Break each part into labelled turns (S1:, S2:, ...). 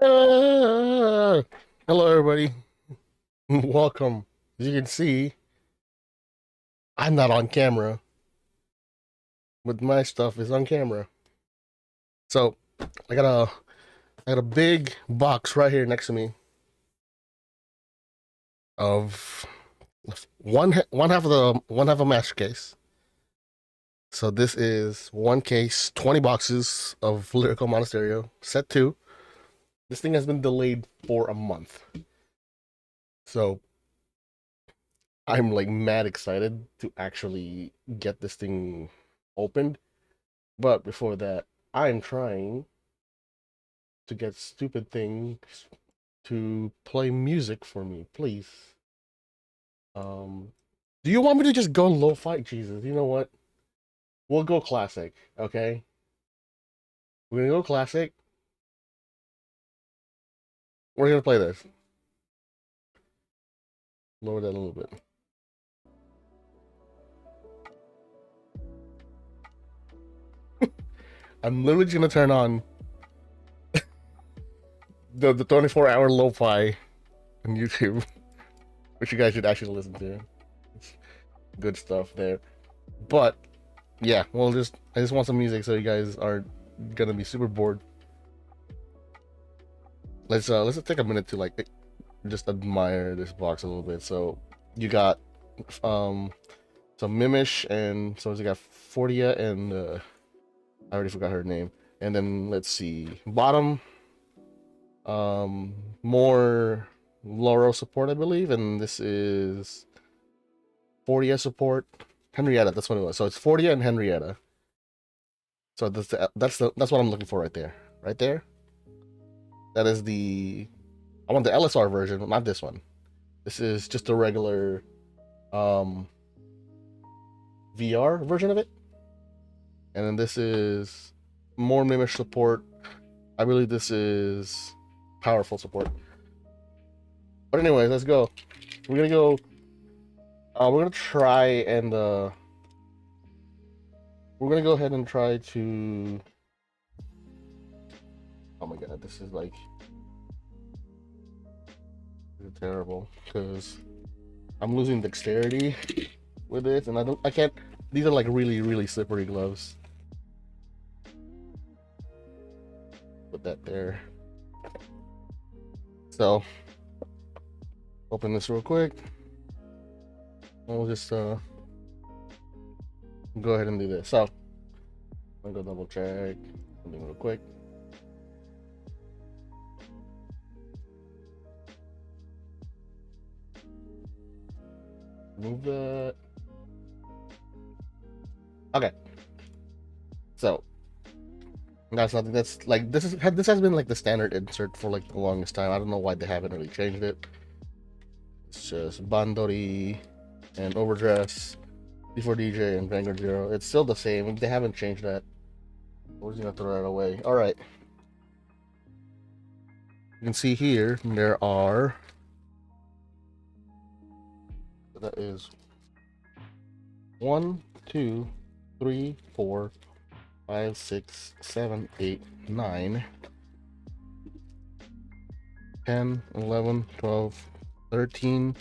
S1: Uh, Hello, everybody. Welcome. As you can see, I'm not on camera, but my stuff is on camera. So I got a I got a big box right here next to me of one half of a master case. So this is one case, 20 boxes of Lyrical Monasterio Set 2. This thing has been delayed for a month. So I'm like mad excited to actually get this thing opened. But before that, I'm trying to get stupid things to play music for me, please. Um, do you want me to just go lo-fi? Jesus, you know what? We'll go classic, okay? We're gonna go classic. We're gonna play this. Lower that a little bit. I'm literally just gonna turn on the 24-hour lo-fi on YouTube, which you guys should actually listen to. It's good stuff there. But yeah, well, I just want some music so you guys aren't gonna be super bored. Let's just take a minute to like just admire this box a little bit. So you got some Mimish, and so you got Fortia and I already forgot her name. And then let's see, bottom more Laurel support, I believe, and this is Fortia support. Henrietta, that's what it was. So it's Fortia and Henrietta. So that's what I'm looking for right there. Right there. That is I want the LSR version, not this one. This is just a regular VR version of it. And then this is more Mimish support. I believe this is powerful support. But anyways, let's go. We're gonna go. We're gonna try and we're gonna go ahead and try to. Oh my god, this is terrible because I'm losing dexterity with it, and I can't. These are like really slippery gloves. Put that there. So open this real quick. We'll just go ahead and do this. So I'm gonna go double check something real quick. Move that. Okay. So that's nothing. That's like this has been like the standard insert for like the longest time. I don't know why they haven't really changed it. It's just Bandori and Overdress, D4 DJ, and Vanguard 0. It's still the same. They haven't changed that. We're just gonna throw that away. All right. You can see here there are. That is 1, 2, 3, 4, 5, 6, 7, 8, 9, 10, 11, 12, 13,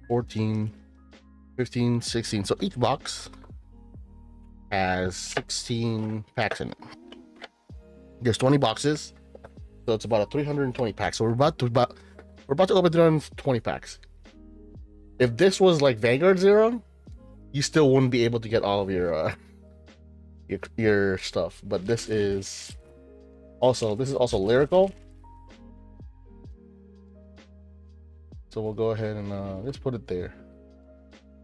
S1: 14, 15, 16. So each box has 16 packs in it. There's 20 boxes, so it's about a 320 packs. So we're about to open 320 packs. If this was like Vanguard 0, you still wouldn't be able to get all of your stuff. But this is also lyrical. So we'll go ahead and let's put it there.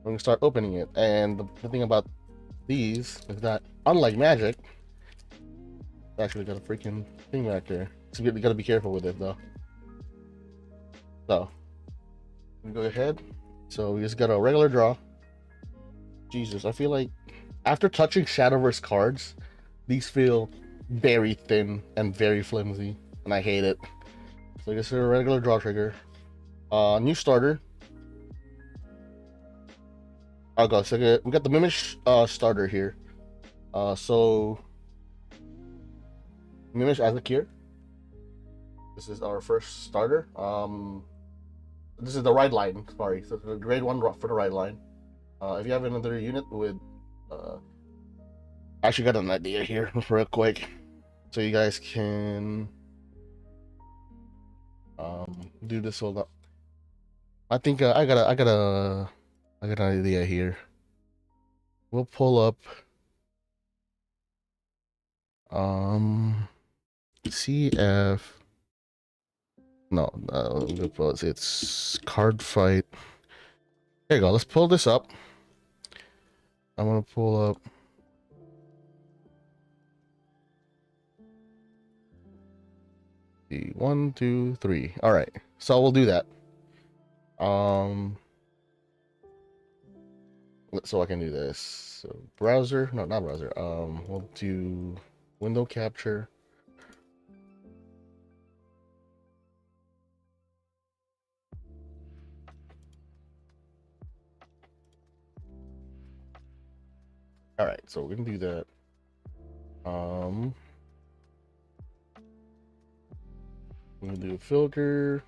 S1: We're gonna start opening it. And the thing about these is that unlike Magic, it's actually got a freaking thing back there. So you gotta be careful with it though. So we go ahead. So we just got a regular draw. Jesus, I feel like after touching Shadowverse cards, these feel very thin and very flimsy, and I hate it. So just a regular draw trigger. New starter. I'll go. So we got the Mimish starter here. So Mimish as a cure. This is our first starter. This is the ride line. Sorry, so the grade 1 for the ride line. If you have another unit with, I actually got an idea here real quick, so you guys can do this. Hold up. I think I got an idea here. We'll pull up CF. No, it's Cardfight. There you go. Let's pull this up. I'm gonna pull up. The 1, 2, 3. All right. So we'll do that. So I can do this. So browser, no, not browser. We'll do window capture. All right, so we're gonna do that. I'm gonna do a filter,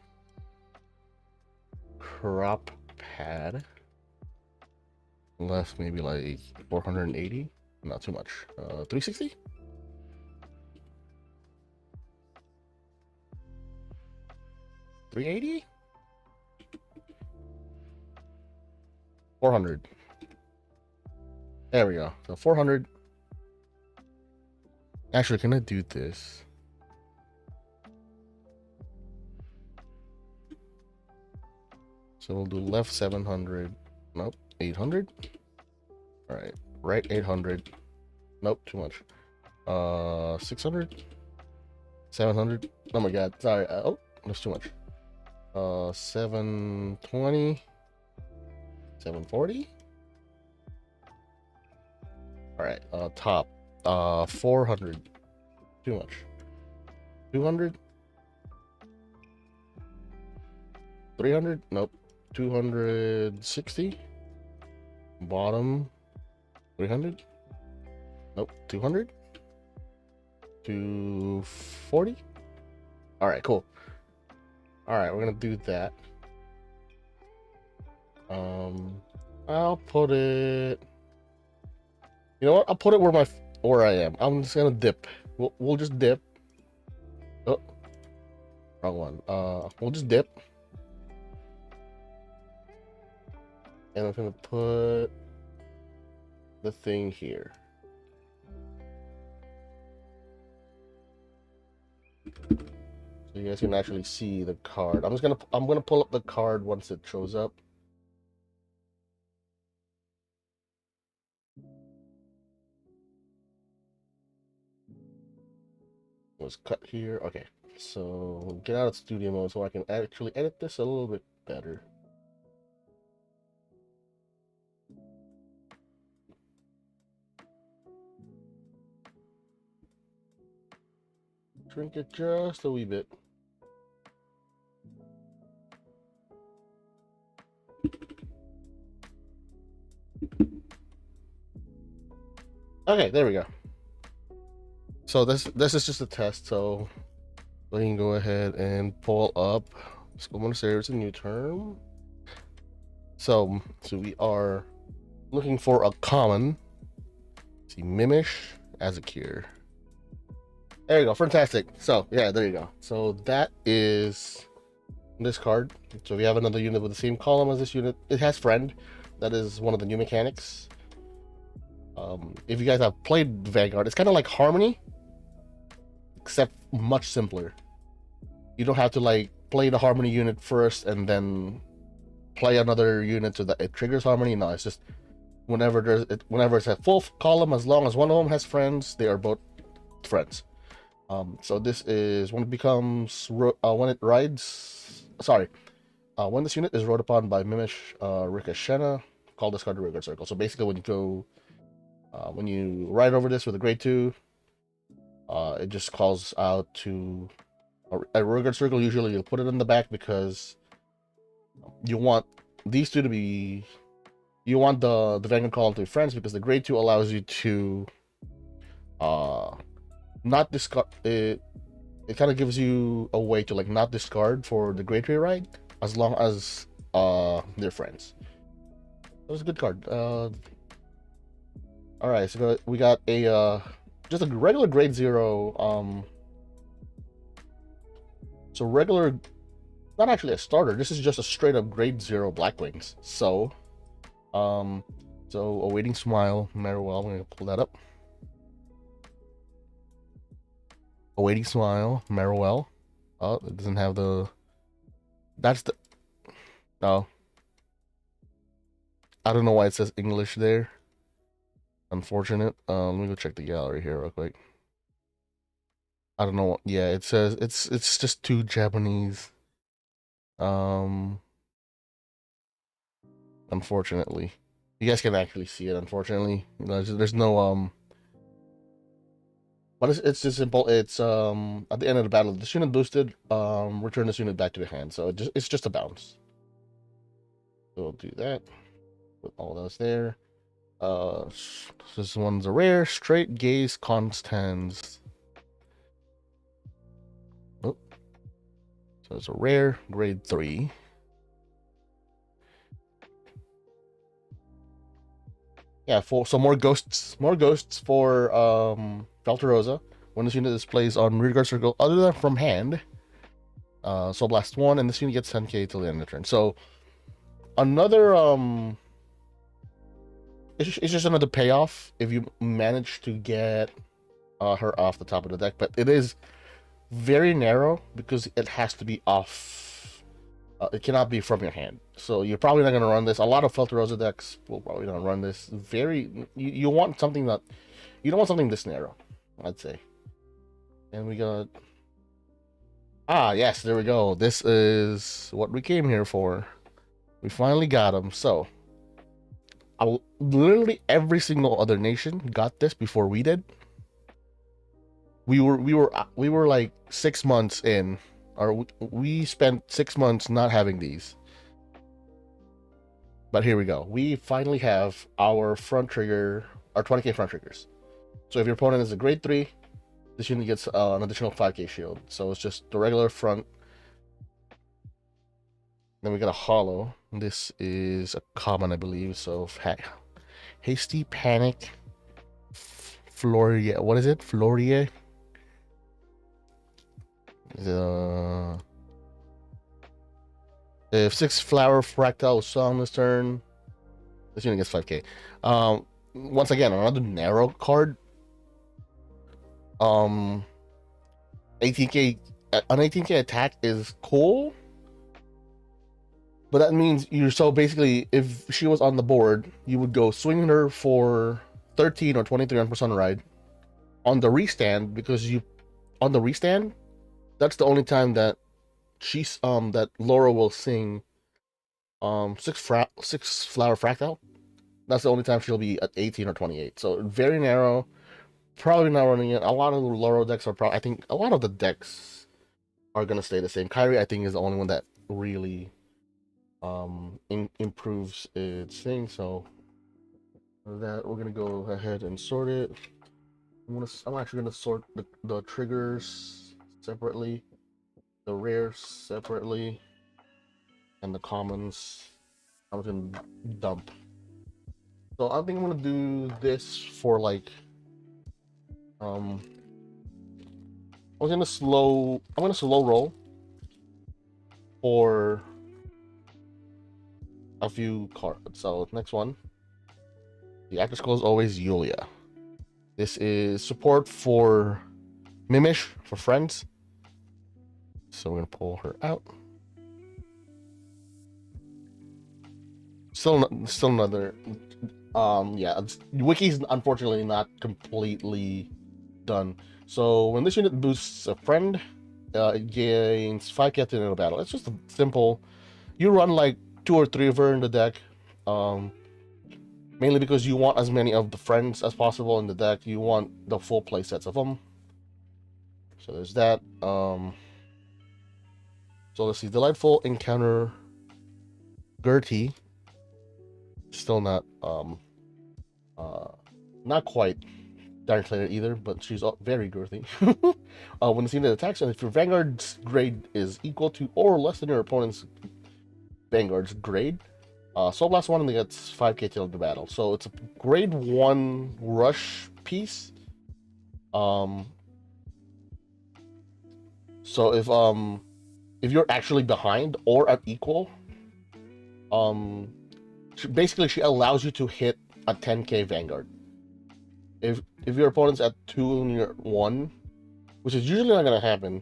S1: crop pad, left maybe like 480, not too much. 360. 380. 400. There we go. So 400. Actually, can I do this? So we'll do left 700. Nope. 800. All right. Right 800. Nope. Too much. 600. 700. Oh my God. Sorry. Oh, that's too much. 720. 740. All right, top, 400, too much. 200, 300, nope. 260, bottom, 300, nope. 200, 240. All right, cool. All right, we're gonna do that. I'll put it. You know what? I'll put it where I am. I'm just gonna dip. We'll just dip. Oh, wrong one. We'll just dip, and I'm gonna put the thing here. So you guys can actually see the card. I'm gonna pull up the card once it shows up. Was cut here. Okay, so get out of studio mode so I can actually edit this a little bit better. Shrink it just a wee bit. Okay, there we go. So this is just a test, so we can go ahead and pull up Lyrical Monasterio. It's a new term. So we are looking for a common. See, Mimish as a cure. There you go, fantastic. So yeah, there you go. So that is this card. So we have another unit with the same column as this unit. It has friend. That is one of the new mechanics. If you guys have played Vanguard, it's kind of like Harmony, except much simpler. You don't have to like play the Harmony unit first and then play another unit so that it triggers Harmony. No, it's just whenever it's a full column, as long as one of them has friends, they are both friends. So this is when it becomes when it rides. Sorry, when this unit is rode upon by Mimish Rikashena, call this card the Vanguard Circle. So basically, when you ride over this with a grade 2, it just calls out to a Vanguard Circle. Usually you'll put it in the back because you want these two to be, you want the Vanguard column to be friends, because the grade 2 allows you to not discard it. it kind of gives you a way to like not discard for the Great Rewrite as long as they're friends. That was a good card. All right, so we got a just a regular grade 0. So regular, not actually a starter. This is just a straight up grade 0 Blackwings. So Awaiting Smile, Marowell. I'm gonna pull that up. Awaiting Smile, Marowell. Oh, it doesn't have the. That's the. No. I don't know why it says English there. Unfortunate. Let me go check the gallery here real quick. I don't know. Yeah, it says it's just too Japanese. Unfortunately, you guys can actually see it. Unfortunately, there's no but it's just simple. It's at the end of the battle, this unit boosted. Return this unit back to the hand. So it's just a bounce. So we'll do that. Put all those there. This one's a rare. Straight Gaze Constans. Oh. So it's a rare, grade 3. Yeah, for some more ghosts for Testarossa. When this unit displays on rear guard circle other than from hand, so blast 1, and this unit gets 10k till the end of the turn. So another it's just another payoff if you manage to get her off the top of the deck, but it is very narrow because it has to be off. It cannot be from your hand, so you're probably not going to run this. A lot of Testarossa decks will probably not run this. You want something that you don't want something this narrow, I'd say. And we got yes, there we go. This is what we came here for. We finally got them. So literally every single other nation got this before we did. We were like 6 months in. Or we spent 6 months not having these. But here we go. We finally have our front trigger, our 20k front triggers. So if your opponent is a grade 3, this unit gets an additional 5k shield. So it's just the regular front. Then we got a hollow. This is a common, I believe. So Hasty Panic. Floria. What is it? Floria. If 6 flower fractal is on this turn, this unit gets 5k. Once again, another narrow card. 18k, an 18k attack is cool, but that means so basically, if she was on the board, you would go swing her for 13 or 23 on Persona Ride on the restand, because on the restand, that's the only time that that Laura will sing 6 flower fractal. That's the only time she'll be at 18 or 28. So very narrow. Probably not running it. A lot of the Laura decks are I think a lot of the decks are gonna stay the same. Kyrie, I think, is the only one that really improves its thing. So that we're gonna go ahead and sort it. I'm actually gonna sort the triggers separately, the rares separately, and the commons I'm gonna dump. So I think I'm gonna do this for like I'm gonna slow roll for a few cards. So next one, the actor school is always Yulia. This is support for Mimish for friends. So we're gonna pull her out. Still another. Yeah, Wiki's unfortunately not completely done. So when this unit boosts a friend, it gains 5k at the end of the battle. It's just a simple. You run like 2 or 3 of her in the deck, mainly because you want as many of the friends as possible in the deck. You want the full play sets of them. So there's that. So let's see. Delightful Encounter Gertie. Still not quite translated either, but she's very girthy. When the unit attacks, and if your Vanguard's grade is equal to or less than your opponent's Vanguard's grade, Soul Blast 1 and gets 5k till the battle. So it's a grade 1 rush piece. So if you're actually behind or at equal, basically she allows you to hit a 10k Vanguard. If your opponent's at 2 and you're 1, which is usually not gonna happen,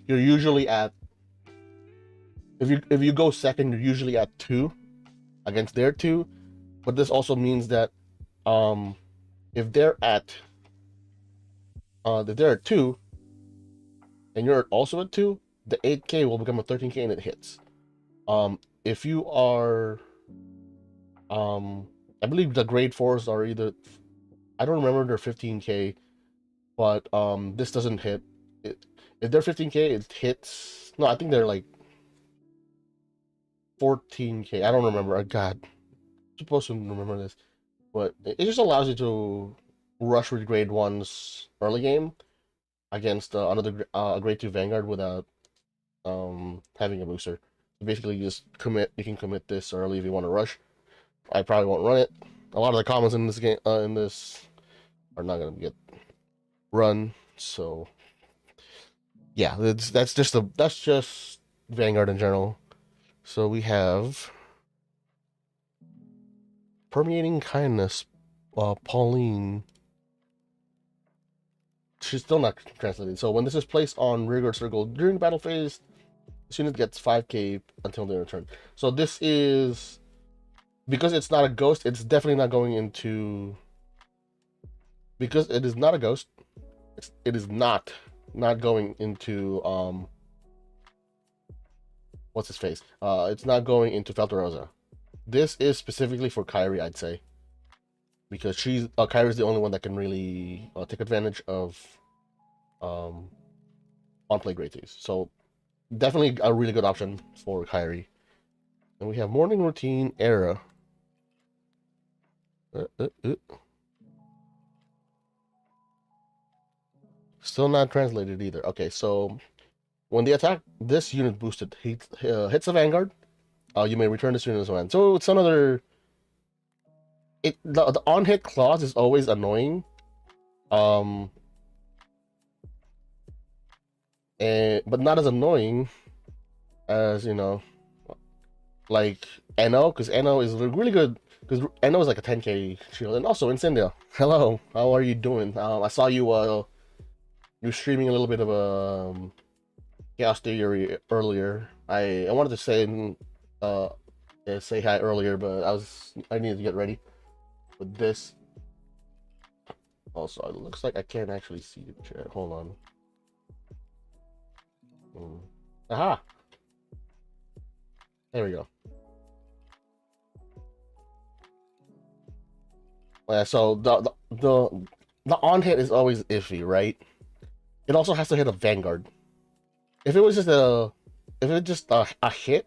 S1: you're usually at, if you go second, you're usually at 2 against their 2. But this also means that if they're at 2 and you're also at 2, the 8k will become a 13k and it hits. If you are I believe the grade 4s are either, I don't remember, they're 15k, but this doesn't hit. If they're 15k, it hits. No, I think they're like 14k. I don't remember. God, I'm supposed to remember this, but it just allows you to rush with grade 1s early game against another grade 2 Vanguard without having a booster. So basically, you just commit. You can commit this early if you want to rush. I probably won't run it. A lot of the comments in this game, in this, are not gonna get run. So yeah, that's just Vanguard in general. So we have Permeating Kindness, Pauline. She's still not translated. So when this is placed on rearguard circle during battle phase, this unit gets 5k until their return. So this is, because it's not a ghost, it's definitely not going into, because it is not a ghost, it is not going into what's his face? It's not going into Felterosa. This is specifically for Kairi, I'd say, because Kairi's the only one that can really take advantage of on-play grade 2s. So definitely a really good option for Kairi. And we have Morning Routine Era. Still not translated either. Okay, so when they attack this unit boosted hits a Vanguard, you may return this unit as well. So it's another. The on hit clause is always annoying. But not as annoying as, you know, like Eno, because Eno is really good. Because Eno is like a 10k shield, and also Incendia. Hello, how are you doing? I saw you you're streaming a little bit of Chaos Theory earlier. I wanted to say hi earlier, but I needed to get ready with this. Also, it looks like I can't actually see the chat. Hold on. Aha! There we go. Yeah, so the on hit is always iffy, right? It also has to hit a Vanguard. If it was just a hit,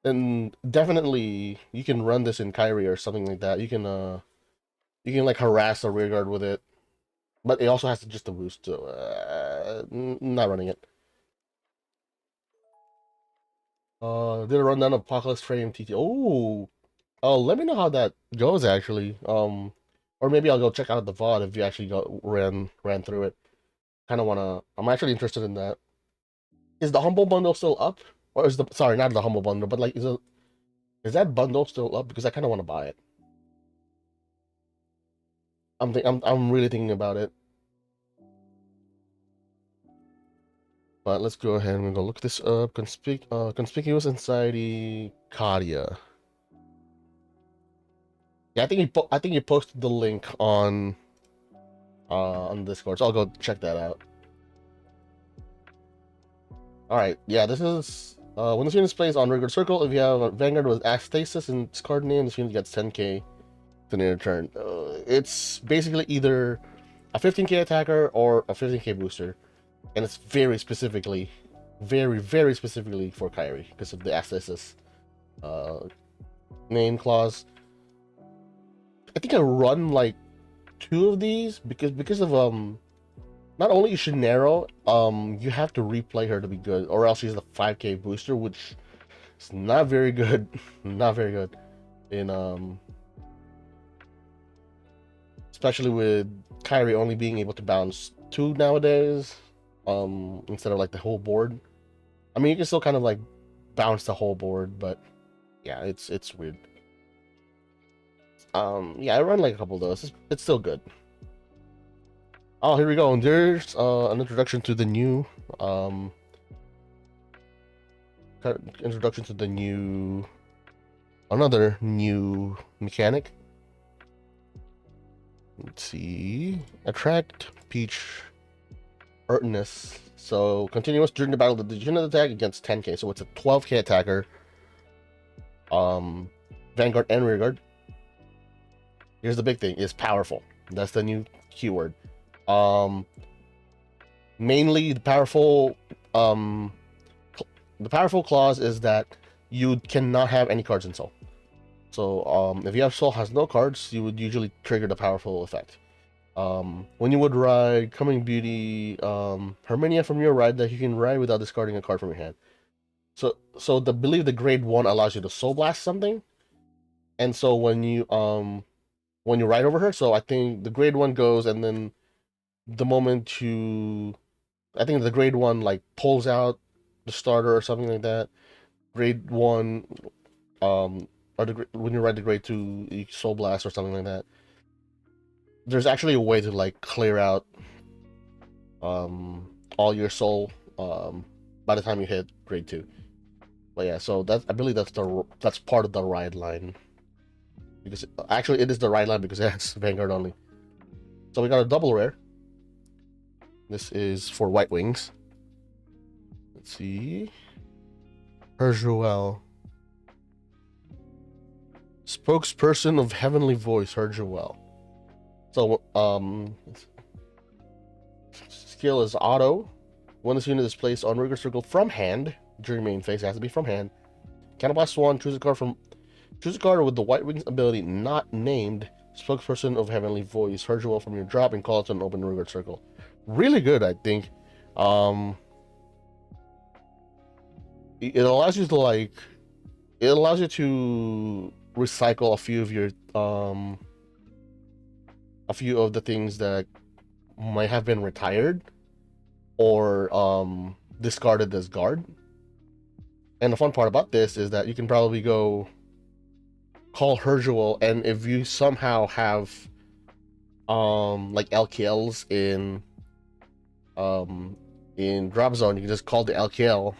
S1: then definitely you can run this in Kairi or something like that. You can like harass a rearguard with it, but it also has to just a boost. So not running it. Did a rundown of Apocalypse Frame TT. Oh, let me know how that goes actually. Or maybe I'll go check out the VOD if you actually ran through it. Kind of wanna. I'm actually interested in that. Is the Humble Bundle still up, or is sorry, not the Humble Bundle, but like is that bundle still up? Because I kind of want to buy it. I'm really thinking about it. But let's go ahead and go look this up. Conspicuous Anxiety Kadia. Yeah, I think you posted the link on Discord, so I'll go check that out. All right, yeah, this is when this unit plays on regular circle. If you have a Vanguard with Astasis in its card name, this unit gets 10k to near turn. It's basically either a 15k attacker or a 15k booster, and it's very specifically for Kairi because of the Astasis name clause. think I run like 2 of these because of not only is she narrow, you have to replay her to be good, or else she's the 5k booster, which is not very good. Not very good in especially with Kyrie only being able to bounce 2 nowadays, instead of like the whole board. I mean, you can still kind of like bounce the whole board, but yeah, it's weird. Yeah, I run like a couple of those. It's still good. Oh, here we go. And there's an introduction to the new another new mechanic. Let's see. Attract Peach Alertness. So continuous during the battle, the unit attack against 10k. So it's a 12k attacker. Vanguard and Rearguard. Here's the big thing: is powerful. That's the new keyword. Mainly the powerful clause is that you cannot have any cards in Soul. So if you have Soul has no cards, you would usually trigger the powerful effect. When you would ride Coming Beauty, Herminia from your ride that you can ride without discarding a card from your hand. So the believe the grade 1 allows you to Soul Blast something, and so when you ride over her, so I think the grade 1 goes, and then the moment I think the grade 1 like pulls out the starter or something like that. Grade 1, or when you ride the grade 2, you Soul Blast or something like that. There's actually a way to like clear out all your soul by the time you hit grade 2. But yeah, so I believe that's part of the ride line, because actually it is the ride line because it has Vanguard only. So we got a double rare. This is for White Wings. Let's see. Herjuel. Spokesperson of Heavenly Voice, Herjuel. So, skill is auto. When this unit is placed on Rigor Circle from hand during main phase, it has to be from hand. Cannonblast Swan, choose a card with the White Wings ability not named. Spokesperson of Heavenly Voice, Herjuel from your drop, and call it to an open Rigor Circle. Really good, I think. It allows you to like, it allows you to recycle a few of your a few of the things that might have been retired or discarded as guard. And the fun part about this is that you can probably go call Herjuel, and if you somehow have like LKLs in drop zone, you can just call the LKL.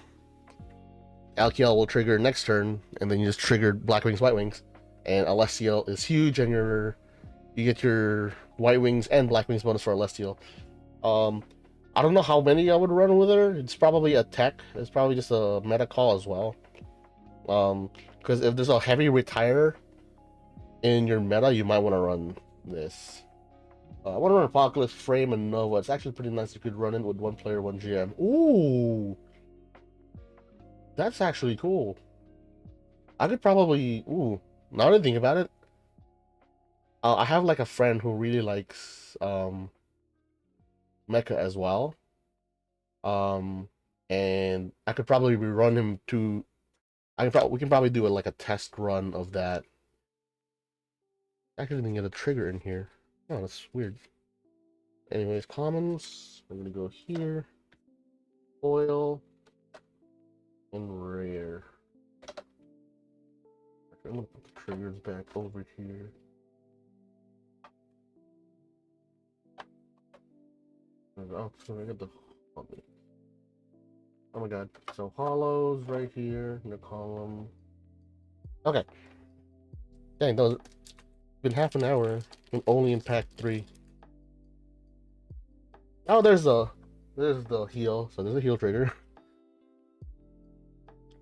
S1: LKL will trigger next turn, and then you just trigger Black Wings, White Wings, and Celestial is huge, and you get your White Wings and Black Wings bonus for Celestial. I don't know how many I would run with her. It's probably a tech. It's probably just a meta call as well. Because if there's a heavy retire in your meta, you might want to run this. I want to run Apocalypse, Frame, and Nova. It's actually pretty nice. You could run it with 1 player, 1 GM. Ooh, that's actually cool. I could probably. Ooh, now that I think about it, I have like a friend who really likes Mecha as well. And I could probably rerun him to. We can probably do like a test run of that. I didn't get a trigger in here. Oh, that's weird. Anyways, commons. We're gonna go here. Foil. And rare. I'm gonna put the triggers back over here. Oh, so I got the. Oh my god. So hollows right here in the column. Okay. Dang, that was been half an hour and only in pack 3. Oh, there's the heal. So there's a heal trigger.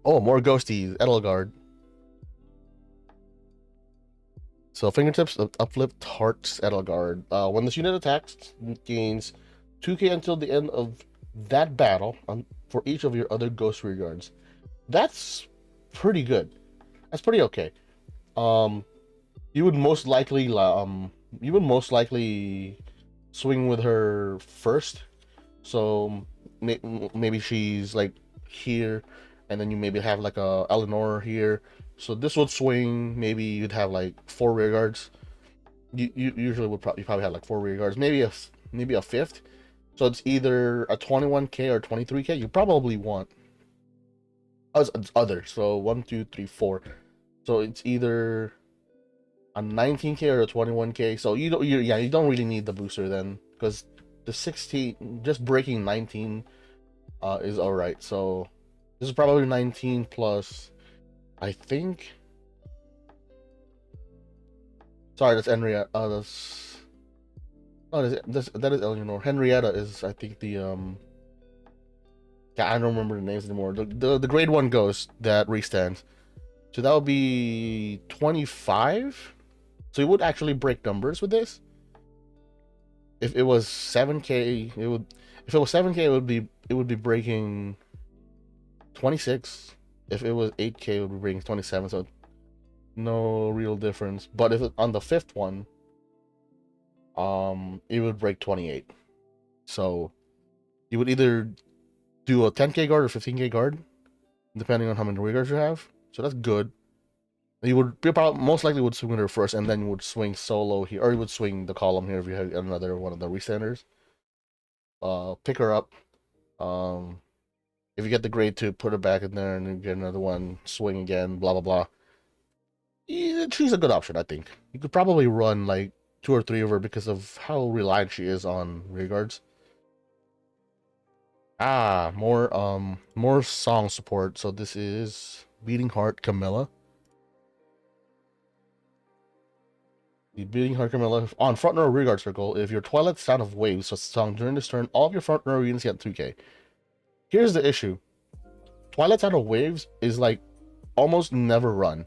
S1: Oh, more ghosties. Edelgard. So fingertips of uplift hearts Edelgard. When this unit attacks, it gains 2k until the end of that battle for each of your other ghost rear guards. That's pretty good. That's pretty okay. You would most likely you would most likely swing with her first. So maybe she's like here, and then you maybe have like a Eleanor here. So this would swing. Maybe you'd have like 4 rear guards. You usually would probably have like 4 rear guards. Maybe a fifth. So it's either a 21k or 23k. You probably want other. So 1, 2, 3, 4. So it's either a 19k or a 21k. So you don't really need the booster then, because the 16 just breaking 19 is all right. So this is probably 19 plus, I think. Sorry, that's Henrietta. That's no, that is Eleanor. Henrietta is, I think, the yeah, I don't remember the names anymore. The grade 1 ghost that restands. So that would be 25. So you would actually break numbers with this. If it was 7k, it would. If it was 7k, it would be breaking 26. If it was 8k, it would be breaking 27. So no real difference. But if it, on the fifth one, it would break 28. So you would either do a 10k guard or 15k guard, depending on how many rear guards you have. So that's good. You would most likely would swing her first, and then you would swing solo here, or you would swing the column here if you had another one of the restanders. Pick her up. Um, if you get the grade 2, put her back in there, and then get another one. Swing again. Blah blah blah. Yeah, she's a good option, I think. You could probably run like 2 or 3 of her because of how reliant she is on rear guards. More song support. So this is Beating Heart Camilla. The Beating Heart Camilla on front row rear guard circle. If your Twilight Sound of Waves was sung during this turn, all of your front row units get 2k. Here's the issue. Twilight Sound of Waves is like almost never run.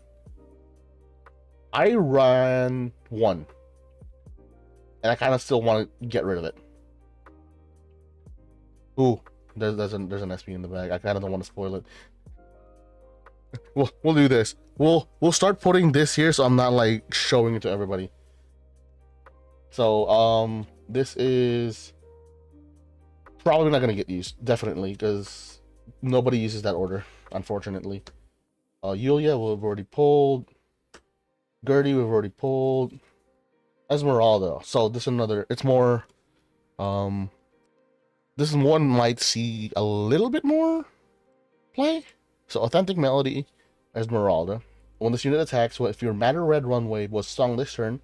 S1: I ran 1. And I kind of still want to get rid of it. Ooh, there's an SP in the bag. I kind of don't want to spoil it. We'll do this. We'll start putting this here, so I'm not like showing it to everybody. So this is probably not gonna get used, definitely, because nobody uses that order, unfortunately. Yulia we've already pulled. Gertie we've already pulled. Esmeralda. So this is another. It's more. This one might see a little bit more play. So Authentic Melody, Esmeralda. When this unit attacks, if your Matter Red Runway was sung this turn,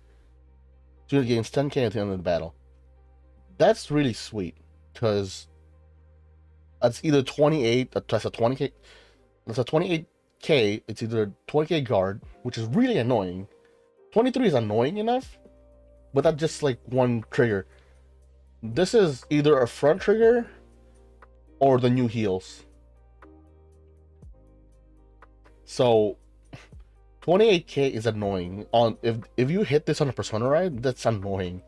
S1: this unit gains 10k at the end of the battle. That's really sweet, because it's either 28. That's a 20k. That's a 28k. It's either 20k guard, which is really annoying. 23 is annoying enough, but that's just like one trigger. This is either a front trigger or the new heals. So 28k is annoying. On if you hit this on a persona ride, that's annoying.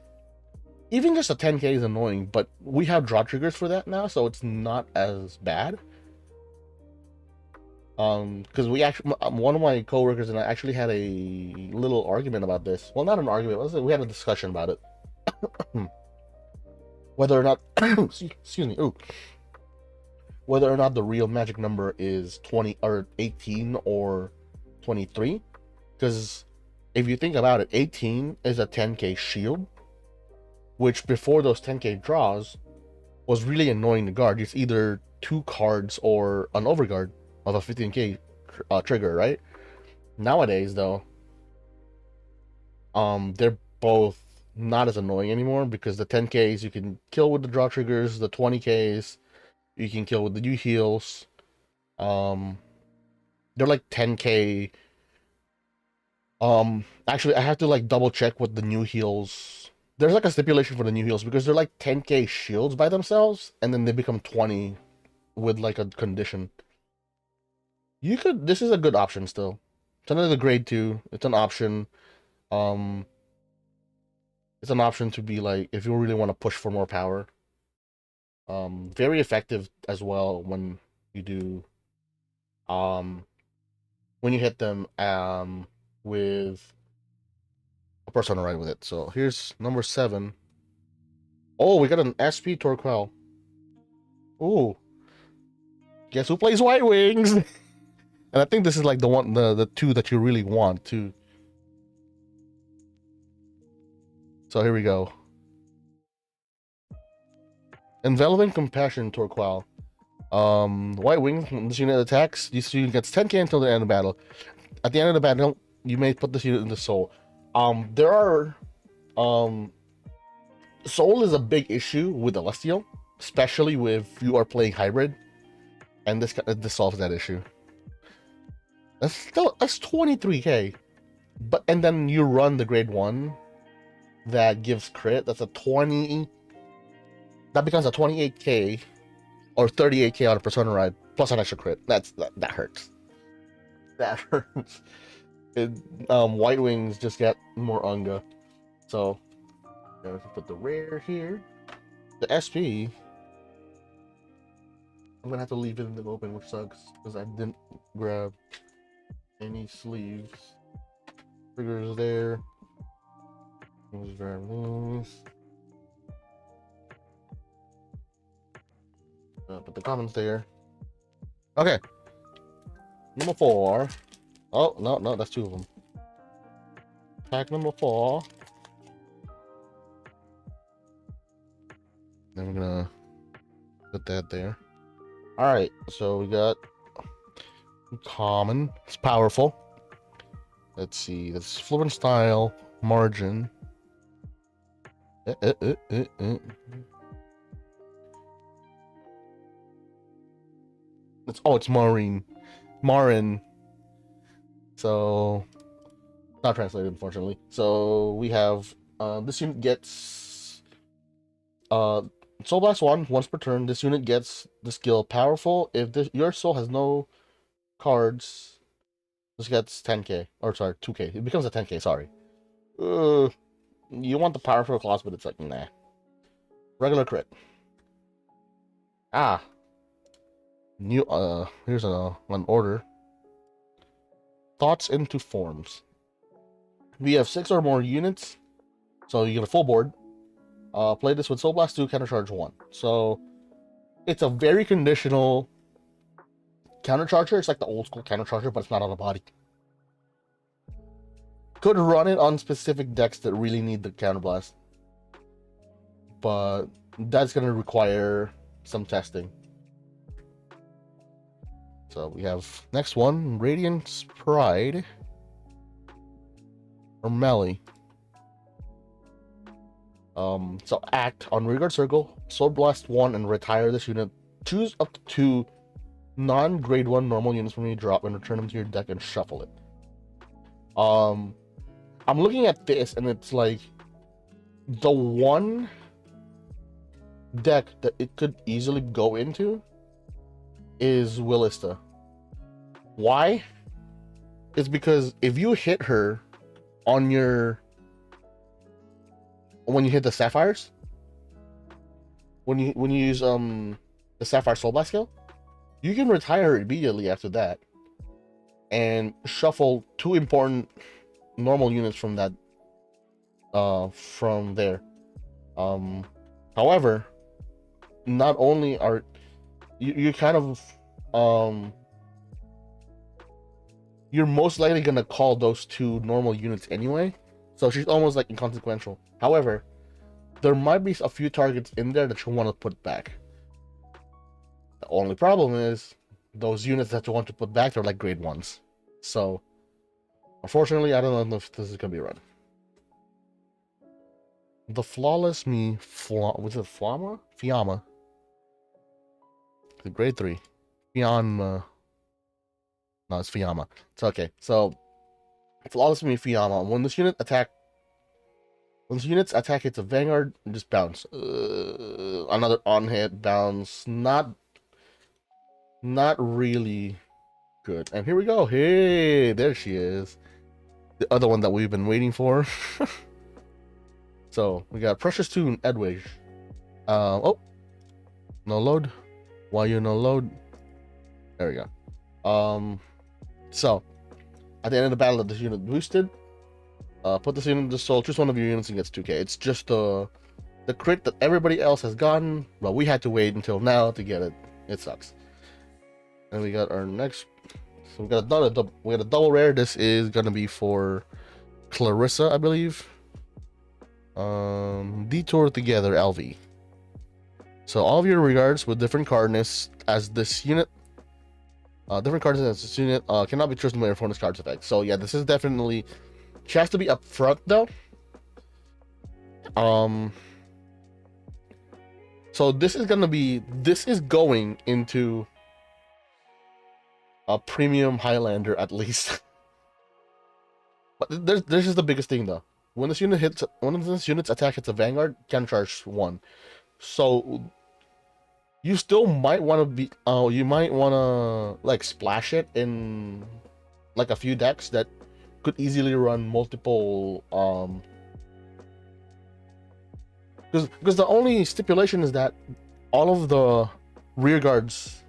S1: Even just a 10k is annoying, but we have draw triggers for that now, so it's not as bad. Because we actually, one of my coworkers and I actually had a little argument about this. Well, not an argument. We had a discussion about it. Whether or not, excuse me, whether or not the real magic number is 20 or 18 or 23. Because if you think about it, 18 is a 10k shield, which before those 10k draws was really annoying to guard. It's either 2 cards or an overguard of a 15k trigger, right? Nowadays, though, they're both not as annoying anymore, because the 10ks you can kill with the draw triggers, the 20ks you can kill with the new heals. They're like 10k. Actually, I have to like double check what the new heals. There's like a stipulation for the new heals, because they're like 10k shields by themselves, and then they become 20 with like a condition. You could. This is a good option still. It's another grade 2. It's an option. It's an option to be like, if you really want to push for more power. Very effective as well when you do. When you hit them with persona ride with it. So here's number 7. Oh, we got an SP Torquil. Ooh. Guess who plays White Wings? And I think this is like the two that you really want too. So here we go. Enveloping Compassion Torquil. White Wings, when this unit attacks, this unit gets 10k until the end of battle. At the end of the battle, you may put this unit into Soul. There are Soul is a big issue with Celestial, especially if you are playing hybrid, and this solves that issue. That's 23k, and then you run the grade 1 that gives crit. That's a 20. That becomes a 28k or 38k on a persona ride plus an extra crit. That hurts. That hurts. White Wings just get more Unga. So let's put the rare here. The SP, I'm gonna have to leave it in the open, which sucks because I didn't grab any sleeves. Triggers there. Let's grab these. Put the comments there. Okay. Number 4. Oh, no, that's 2 of them. Pack number 4. Then we're gonna put that there. Alright, so we got common. It's powerful. Let's see. That's fluent style. Margin. It's Marin. So not translated, unfortunately. So we have this unit gets Soul Blast 1 once per turn. This unit gets the skill Powerful. If your soul has no cards, this gets 10k. Or sorry, 2k. It becomes a 10k, sorry. You want the Powerful class, but it's like, nah. Regular crit. New here's an order. Thoughts into Forms. We have 6 or more units, so you get a full board. Play this with Soul Blast 2, Countercharge 1. So it's a very conditional countercharger. It's like the old school countercharger, but it's not on a body. Could run it on specific decks that really need the counterblast, but that's gonna require some testing. So we have next one, Radiant's Pride or Melee. So act on Rearguard Circle, Soul Blast 1 and retire this unit. Choose up to 2 non-grade 1 normal units from your drop and return them to your deck and shuffle it. I'm looking at this and it's like the one deck that it could easily go into is Willista. Why? It's because if you hit her on when you hit the Sapphires, when you use the Sapphire Soul Blast skill, you can retire her immediately after that and shuffle 2 important normal units from that from there. However, not only are you kind of you're most likely gonna call those 2 normal units anyway, so she's almost like inconsequential. However, there might be a few targets in there that you want to put back. The only problem is those units that you want to put back, they're like grade 1s. So unfortunately, I don't know if this is gonna be run. The Flawless Me, was it Fiamma? The grade 3. Fiamma. No, it's Fiamma. It's okay. So, Flawless Me, Fiamma. When this unit's attack hits a Vanguard, just bounce. Another on hit, bounce. Not really good. And here we go. Hey, there she is. The other one that we've been waiting for. So we got Precious Tune, Edwige. Oh, no load. Why you no load? There we go. So at the end of the battle, this unit boosted. Put this in the soul. Choose one of your units and gets 2k. It's just the crit that everybody else has gotten, but we had to wait until now to get it. It sucks. And we got our next. So we got a double rare. This is gonna be for Clarissa, I believe. Detour Together LV. So all of your regards with different cardness as this unit. Different cards as this unit cannot be chosen by your opponent's card's effect. So yeah, this is definitely. She has to be up front though. So this is going into a premium Highlander at least. But there's just the biggest thing though. When this unit's attack hits a Vanguard, can charge 1. So you still might want to be you might want to like splash it in like a few decks that could easily run multiple because the only stipulation is that all of the rear guards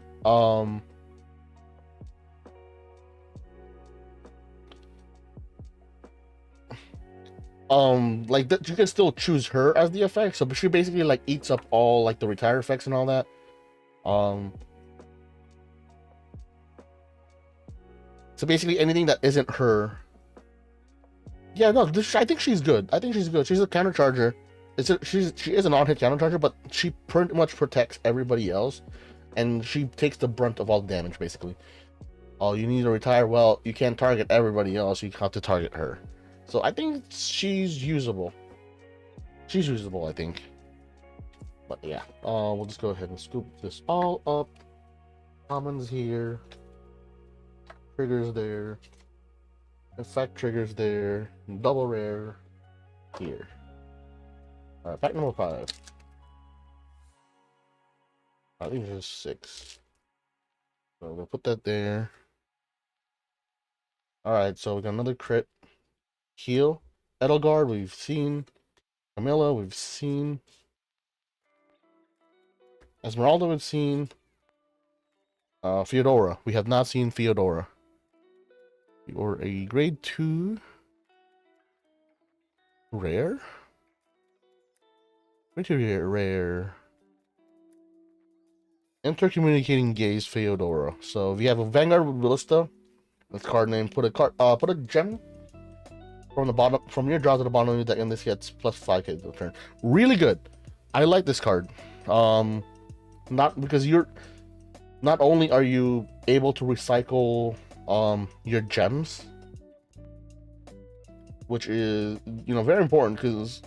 S1: like that, you can still choose her as the effect, so she basically like eats up all like the retire effects and all that. So basically anything that isn't her. Yeah, no, I think she's good. She's a counter charger. She is an on-hit counter charger, but she pretty much protects everybody else, and she takes the brunt of all the damage basically. Oh, you need to retire. Well, you can't target everybody else. You have to target her. So I think she's usable. I think. But yeah, we'll just go ahead and scoop this all up. Commons here. Triggers there. Effect triggers there. Double rare here. Alright, pack number 5. I think there's 6. So we'll put that there. Alright, so we got another crit. Heal. Edelgard, we've seen. Camilla, we've seen. Esmeralda, we've seen. Theodora. We have not seen Theodora. Or a grade 2 rare? Grade 2 rare. Intercommunicating Gaze Theodora. So if you have a Vanguard with Ballista, with card name, put a gem from the bottom, from your draw to the bottom of your deck, and this gets plus 5k to the turn. Really good. I like this card. Not because not only are you able to recycle your gems, which is very important, because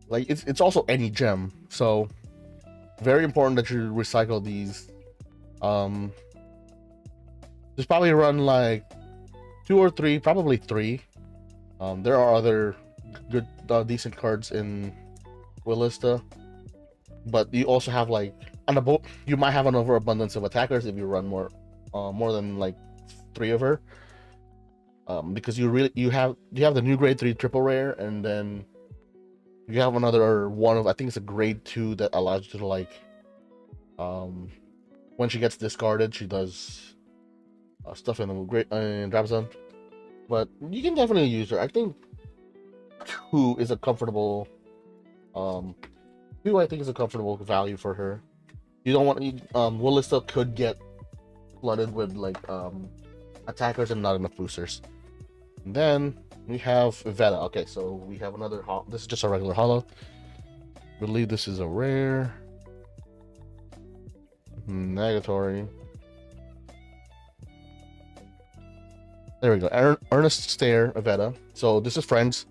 S1: like it's also any gem, so very important that you recycle these. Just probably run like 2 or 3, probably 3. There are other good decent cards in Ballista, but you also have like you might have an overabundance of attackers if you run more than like 3 of her, because you have the new grade 3 triple rare, and then you have another one of, I think it's a grade 2 that allows you to like when she gets discarded, she does stuff in the great drop zone. But you can definitely use her. I think 2 is a comfortable 2 I think is a comfortable value for her. You don't want Ballista could get flooded with like attackers and not enough boosters. And then we have Vela. Okay, so we have another this is just a regular holo. I believe this is a rare. Negatory. There we go. Earnest Stare, Avetta. So this is friends.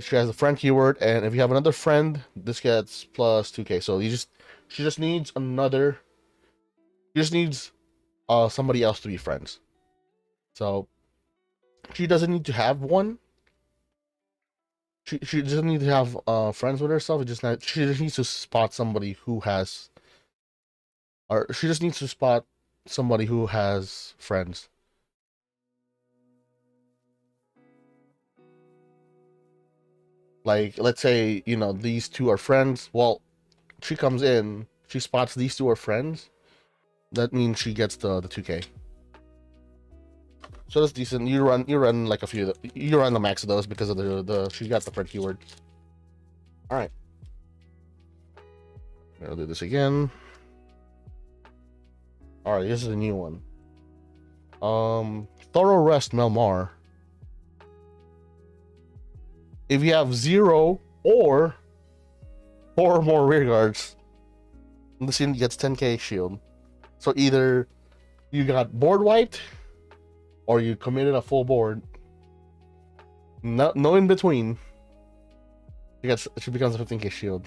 S1: She has a friend keyword, and if you have another friend, this gets plus 2k. So she just needs somebody else to be friends. So she doesn't need to have one. She doesn't need to have friends with herself. She just needs to spot somebody who has, or she just needs to spot somebody who has friends. Like, let's say, these 2 are friends. Well, she comes in, she spots these 2 are friends. That means she gets the 2k. So that's decent. You run like a few. You run the max of those because of the she got the third keyword. All right. I'll do this again. All right, this is a new one. Thorough Rest Melmar. If you have 0 or 4 or more rear guards, this unit gets 10k shield. So either you got board wiped or you committed a full board. No in between. She becomes a 15k shield.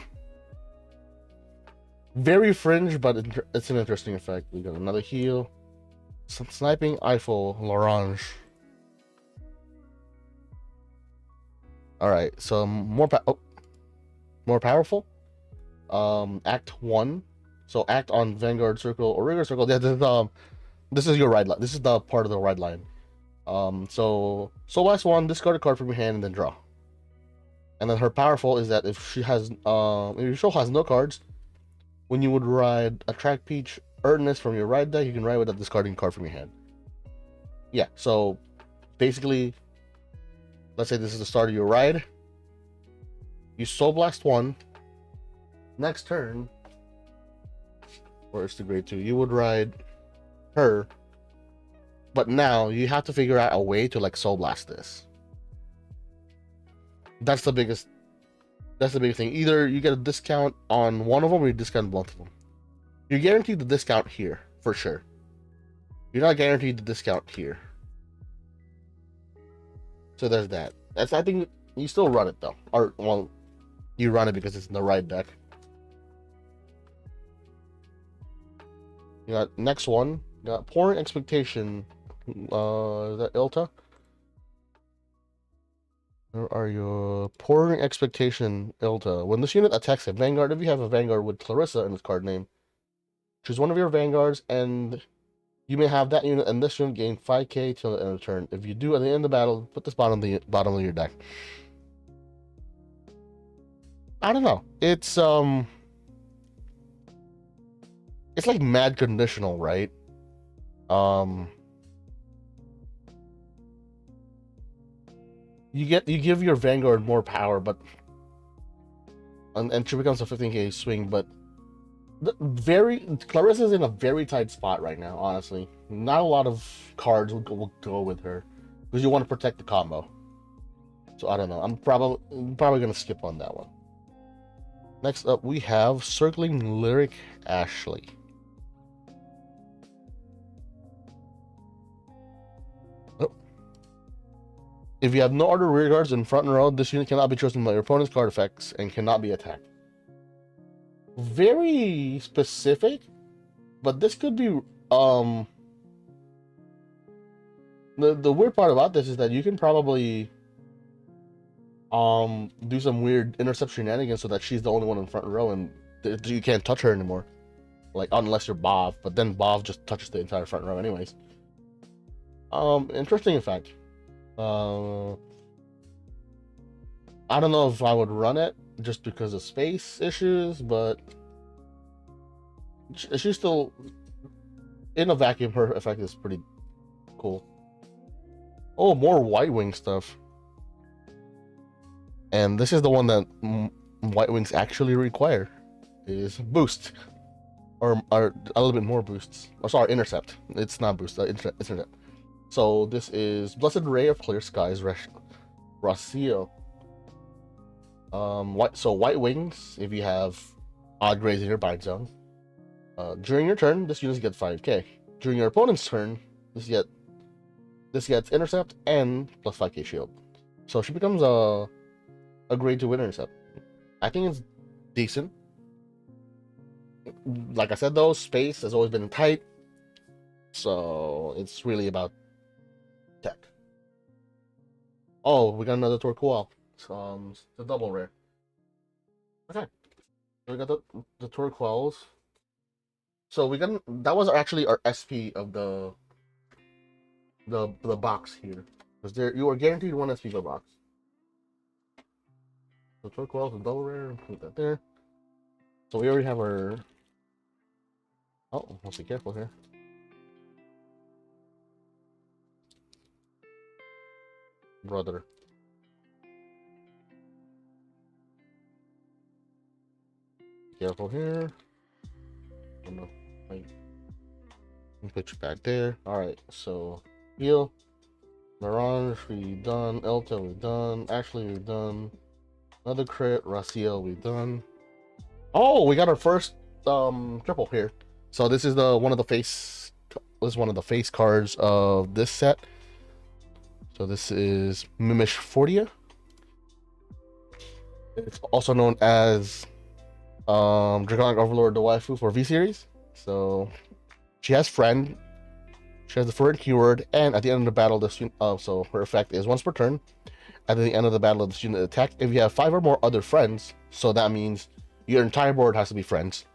S1: Very fringe, but it's an interesting effect. We got another heal. Some sniping Eiffel L'Orange. Alright, so more powerful. Act 1. So act on Vanguard circle or Rigor circle. This is your ride line. This is the part of the ride line. So last one, discard a card from your hand and then draw. And then her powerful is that if she has if your show has no cards, when you would ride a Track Peach Earnest from your ride deck, you can ride without discarding a card from your hand. Yeah, so basically, let's say this is the start of your ride. You Soul Blast 1. Next turn, or it's the grade 2, you would ride her. But now you have to figure out a way to like Soul Blast this. That's the biggest thing. Either you get a discount on one of them or you discount both of them. You're guaranteed the discount here, for sure. You're not guaranteed the discount here. So there's that. I think you still run it though. Or, well, you run it because it's in the right deck. You got next one. You got Pouring Expectation. Is that Ilta? Where are you? Pouring Expectation Ilta. When this unit attacks a Vanguard, if you have a Vanguard with Clarissa in its card name, choose one of your Vanguards and you may have that unit and this unit gain 5k till the end of the turn. If you do at the end of the battle, put this bottom of your deck. I don't know. It's like mad conditional, right? You give your Vanguard more power, but and she becomes a 15k swing, but Clarissa's in a very tight spot right now, honestly. Not a lot of cards will go with her because you want to protect the combo. So I don't know. I'm probably gonna skip on that one. Next up, we have Circling Lyric Ashley. Oh. If you have no other rear guards in front and row, this unit cannot be chosen by your opponent's card effects and cannot be attacked. Very specific, but this could be the weird part about this is that you can probably do some weird intercept shenanigans so that she's the only one in front row and you can't touch her anymore, like unless you're Bov, but then Bov just touches the entire front row anyways. Interesting effect. I don't know if I would run it just because of space issues, but she's still in a vacuum. Her effect is pretty cool. Oh, more White Wing stuff. And this is the one that White Wings actually require, is boost, or a little bit more boosts. Oh, sorry, intercept. It's not boost. Intercept. So this is Blessed Ray of Clear Skies, Rocio. White Wings. If you have odd grades in your bind zone, during your turn, this unit gets 5k. During your opponent's turn, this gets intercept and plus 5k shield. So she becomes a grade 2 intercept. I think it's decent. Like I said though, space has always been tight, so it's really about tech. Oh, we got another Torqual. It's a double rare. Okay, so we got the Torquals. So that was actually our SP of the box here, because you are guaranteed 1 SP per box. So Torquals and double rare, put that there. So we already have our. Oh, let's be careful here. brother. Careful here. Oh no, wait. Put you back there. Alright, so heal. Mirage, we've done. Elta, we've done. Ashley, we've done. Another crit. Raciel, we've done. Oh, we got our first triple here. So this is one of the face cards of this set. So this is Mimish Fortia. It's also known as Draconic Overlord the waifu for V series. So she has friend. She has the preferred keyword, and at the end of the battle, so her effect is once per turn. At the end of the battle, this unit attack if you have 5 or more other friends. So that means your entire board has to be friends.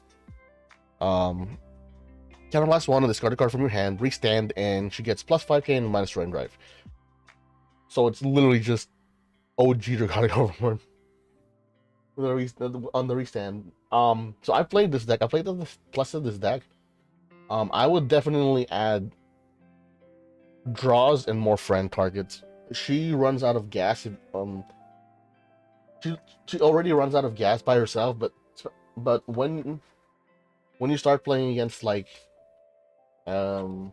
S1: Counterblast 1 and discard a card from your hand, restand, and she gets plus 5k and minus terrain drive. So it's literally just OG Draconic Overlord on the restand. So I played this deck. I played the plus of this deck. I would definitely add draws and more friend targets. She runs out of gas. She already runs out of gas by herself, but when you start playing against like her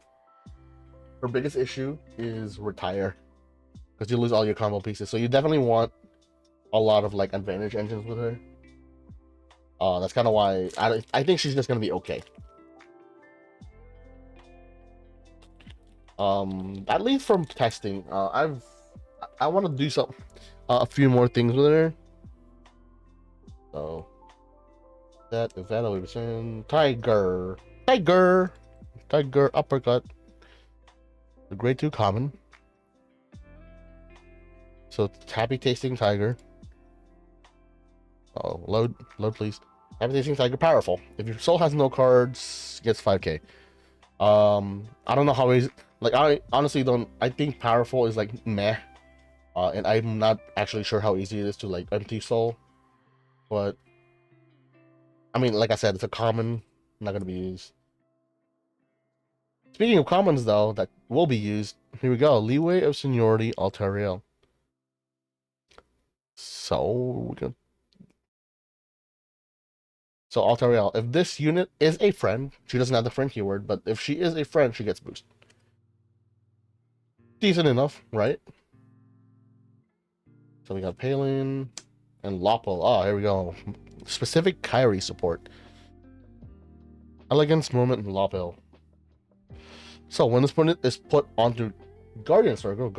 S1: biggest issue is retire, because you lose all your combo pieces. So you definitely want a lot of like advantage engines with her. That's kind of why I think she's just gonna be okay. At least from testing, I want to do some a few more things with her. So that event we return tiger uppercut, the grade 2 common. So happy tasting tiger. Oh, load please. Happy tasting tiger powerful. If your soul has no cards, gets 5k. I don't know how easy. Like I honestly don't. I think powerful is like meh. And I'm not actually sure how easy it is to like empty soul. But I mean, like I said, it's a common, not gonna be used. Speaking of commons though, that will be used. Here we go. Leeway of Seniority, Altariel. So we're gonna. So Altariel, if this unit is a friend, she doesn't have the friend keyword, but if she is a friend, she gets boost. Decent enough, right? So we got Palin and Lopel. Oh, here we go. Specific Kyrie support. Elegance, Moment, and Lopel. So when this opponent is put onto Guardian Circle,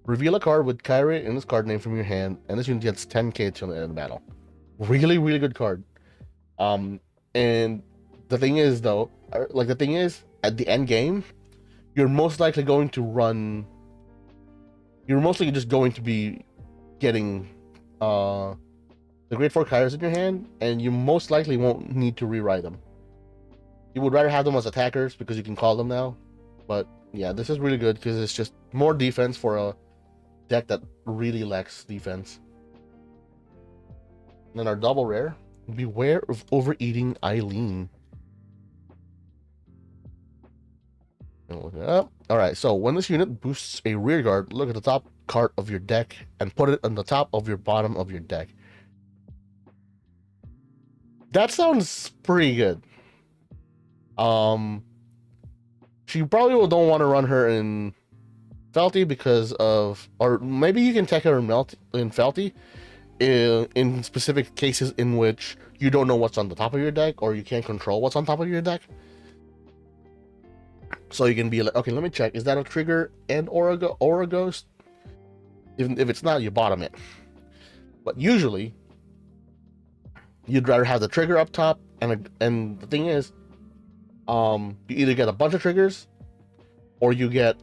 S1: reveal a card with Kyrie in this card name from your hand, and this unit gets 10k till the end of the battle. Really, really good card. And the thing is though, at the end game, you're most likely going to run. You're mostly just going to be getting the Grade 4 Kairos in your hand, and you most likely won't need to rewrite them. You would rather have them as attackers because you can call them now. But yeah, this is really good because it's just more defense for a deck that really lacks defense. And then our double rare, Beware of Overeating Eileen. Look it up. Alright, so when this unit boosts a rear guard, look at the top card of your deck and put it on the top of your bottom of your deck. That sounds pretty good. She probably don't want to run her in Felty because of, or maybe you can take her in Felty in specific cases in which you don't know what's on the top of your deck or you can't control what's on top of your deck. So you can be like, okay, let me check. Is that a trigger and Aura Ghost? Even if it's not, you bottom it. But usually, you'd rather have the trigger up top, and the thing is, you either get a bunch of triggers, or you get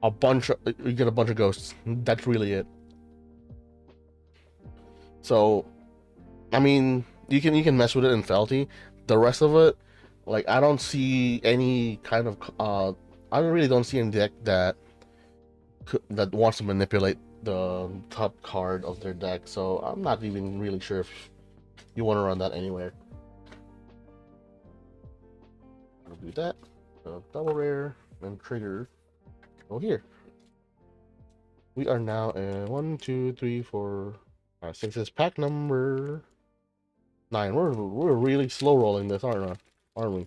S1: a bunch of ghosts. That's really it. So, I mean, you can mess with it in Felty. The rest of it, like, I don't see any kind of I really don't see any deck that wants to manipulate the top card of their deck. So I'm not even really sure if you want to run that anywhere. I'll do that. Double rare and trigger. Go here. We are now in 1, 2, 3, 4, 5, 6. This is pack number 9. We're really slow rolling this, aren't we?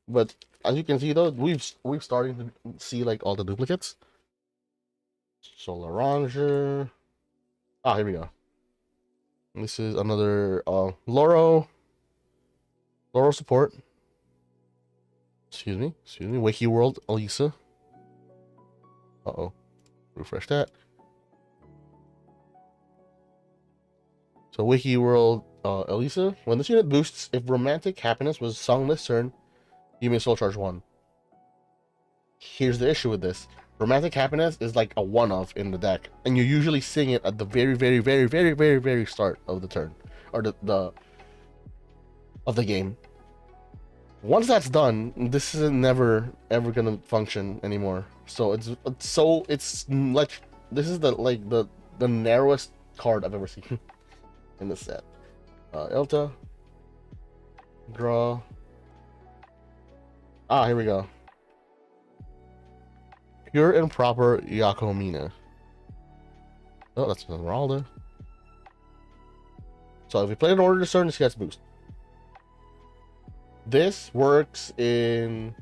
S1: But as you can see though, we've starting to see like all the duplicates. Solar Ranger. Ah, here we go. This is another Loro support. Excuse me. Wiki World Elisa. Uh-oh. Refresh that. So Wiki World Elisa. When this unit boosts, if Romantic Happiness was sung this turn, you may soul charge 1. Here's the issue with this. Romantic Happiness is like a one-off in the deck, and you usually sing it at the very start of the turn, or the of the game. Once that's done, this is never ever gonna function anymore. So it's like this is the narrowest card I've ever seen in the set. Elta, draw. Ah, here we go. Pure and proper Yakomina. Oh, that's Esmeralda. So if you play an order this turn, this gets boost. This works in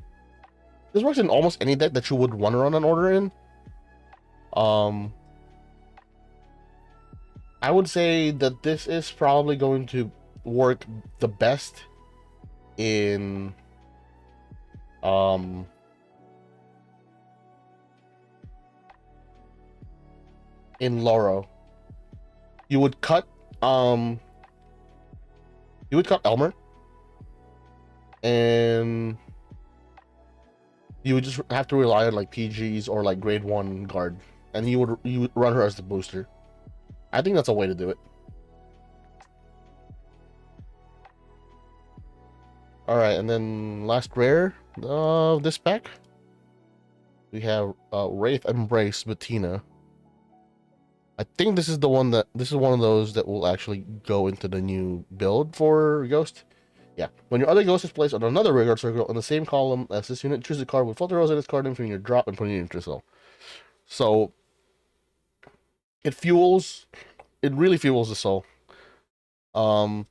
S1: almost any deck that you would want to run an order in. I would say that this is probably going to work the best in Loro. You would cut Elmer, and you would just have to rely on like PGs or like grade 1 guard, and you would run her as the booster. I think that's a way to do it. All right, and then last rare of this pack, we have Wraith Embrace Bettina. I think this is one of those that will actually go into the new build for Ghost. Yeah. When your other Ghost is placed on another Vanguard circle in the same column as this unit, choose a card with Filter Rose in its card name from your drop and put it into your soul. So it really fuels the soul. And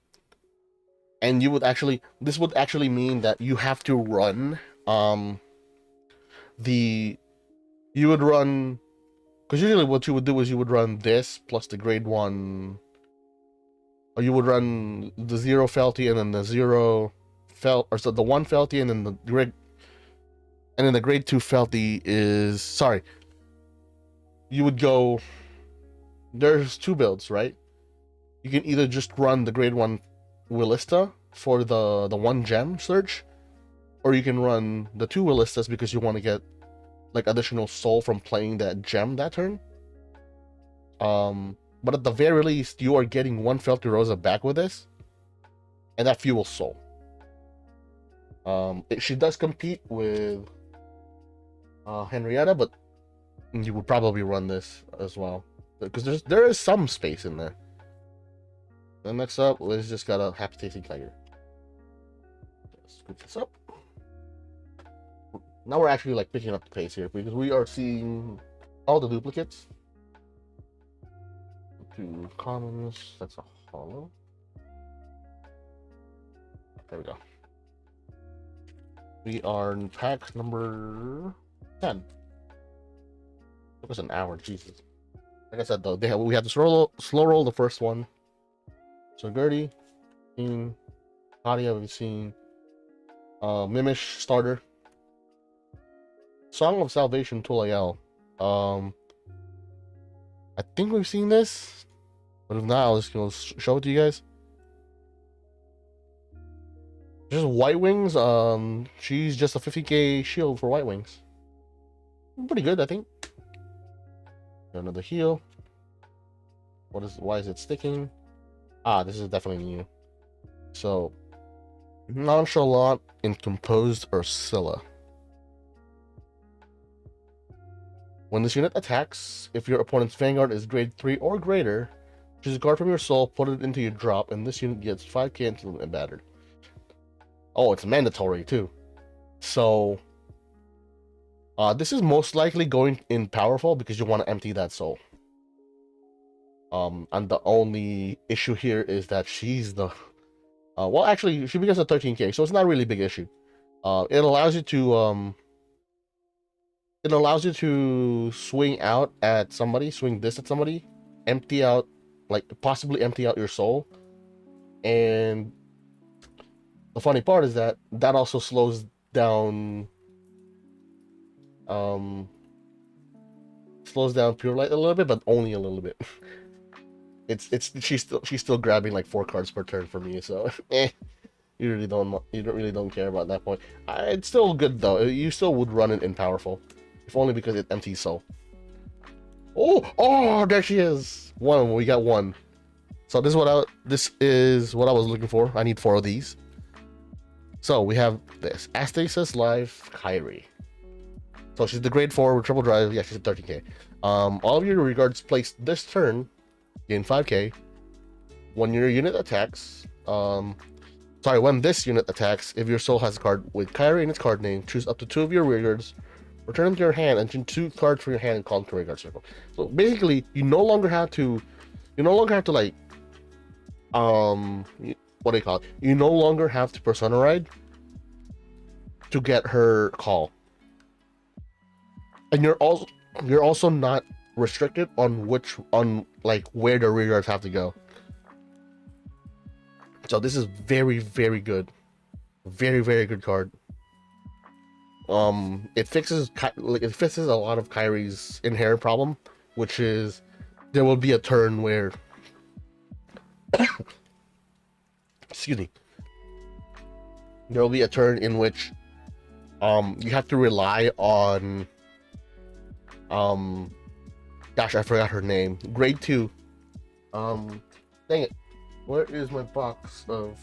S1: this would actually mean that you have to run because usually what you would do is you would run this plus the grade 1, or you would run the 0 Felty and then the 0 Felt, or so the 1 Felty and then the grade 2 Felty is, sorry, you would go, there's 2 builds, right? You can either just run the grade 1 Willista for the 1 gem search, or you can run the 2 Willistas because you want to get like additional soul from playing that gem that turn. But at the very least, you are getting 1 Felty Rosa back with this, and that fuels soul. She does compete with Henrietta, but you would probably run this as well because there is some space in there. Then next up, let's just got a Happy Tasting Tiger. Let's scoop this up. Now we're actually like picking up the pace here because we are seeing all the duplicates. 2 commons, that's a hollow. There we go. We are in pack number 10. It was an hour, Jesus. Like I said though, we have to slow roll the first one. So Gertie, seen Nadia, we've seen Mimish starter. Song of Salvation Tulael. I think we've seen this, but if not, I'll just go show it to you guys. Just White Wings. She's just a 50k shield for White Wings. Pretty good, I think. Another heal. Why is it sticking? Ah, this is definitely new. So, Nonchalant and Composed Ursula. When this unit attacks, if your opponent's Vanguard is grade 3 or greater, choose a card from your soul, put it into your drop, and this unit gets 5k until embattered. Oh, it's mandatory too. So, this is most likely going in powerful because you want to empty that soul. And the only issue here is that she's the well, actually, she becomes a 13k, so it's not really a big issue. It allows you to swing out at somebody, swing this at somebody, empty out, like possibly empty out your soul. And the funny part is that that also down slows down pure light a little bit, but only a little bit. She's still grabbing like 4 cards per turn for me, so you really don't care about that point. It's still good though. You still would run it in powerful, if only because it empties soul. Oh, there she is. One, we got one. So this is what I was looking for. I need 4 of these. So we have this Astasis Life Kyrie. So she's the grade 4 with triple drive. Yeah, she's at 13k. All of your regards placed this turn gain 5k. When your unit attacks, when this unit attacks, if your soul has a card with Kyrie in its card name, choose up to 2 of your rearguards, return them to your hand, and choose 2 cards from your hand and call them to rearguard circle. So basically, you no longer have to like, what do you call it? You no longer have to persona ride to get her call, and you're also not restricted on where the rearguards have to go. So this is very, very good. Very, very good card. It fixes a lot of Kyrie's inherent problem, which is there will be a turn where excuse me. There will be a turn in which you have to rely on gosh, I forgot her name. Grade 2. Dang it. Where is my box of...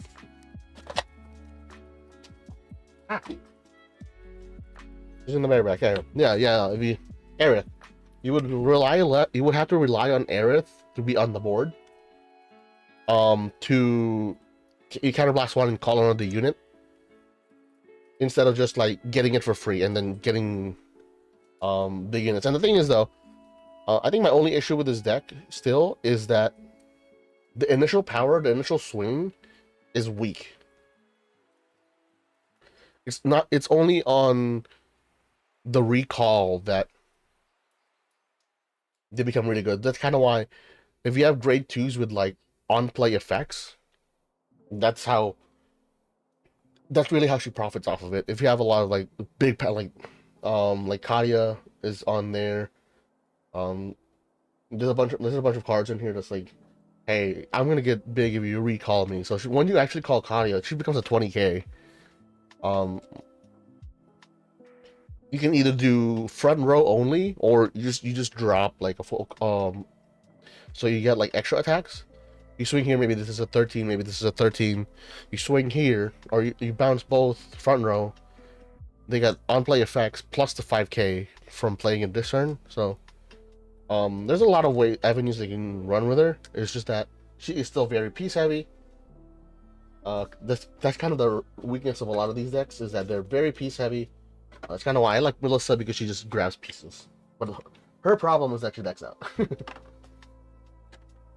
S1: She's in the very back. Yeah. Aerith. You would have to rely on Aerith to be on the board. You counterblast one and call another unit, instead of just like getting it for free and then getting big units. And the thing is though, I think my only issue with this deck still is that the initial power, the initial swing is weak. It's only on the recall that they become really good. That's kind of why if you have grade 2s with like on play effects, that's really how she profits off of it. If you have a lot of like big like Kadia is on there. There's a bunch of cards in here that's like, hey, I'm gonna get big if you recall me. So when you actually call Kadia, she becomes a 20k. You can either do front row only, or you just drop like a full so you get like extra attacks. You swing here, maybe this is a 13, maybe this is a 13. You swing here, or you bounce both front row. They got on play effects plus the 5k from playing it this turn. So there's a lot of avenues they can run with her. It's just that she is still very piece heavy. That's kind of the weakness of a lot of these decks, is that they're very piece heavy. That's kind of why I like Melissa, because she just grabs pieces. But her problem is that she decks out.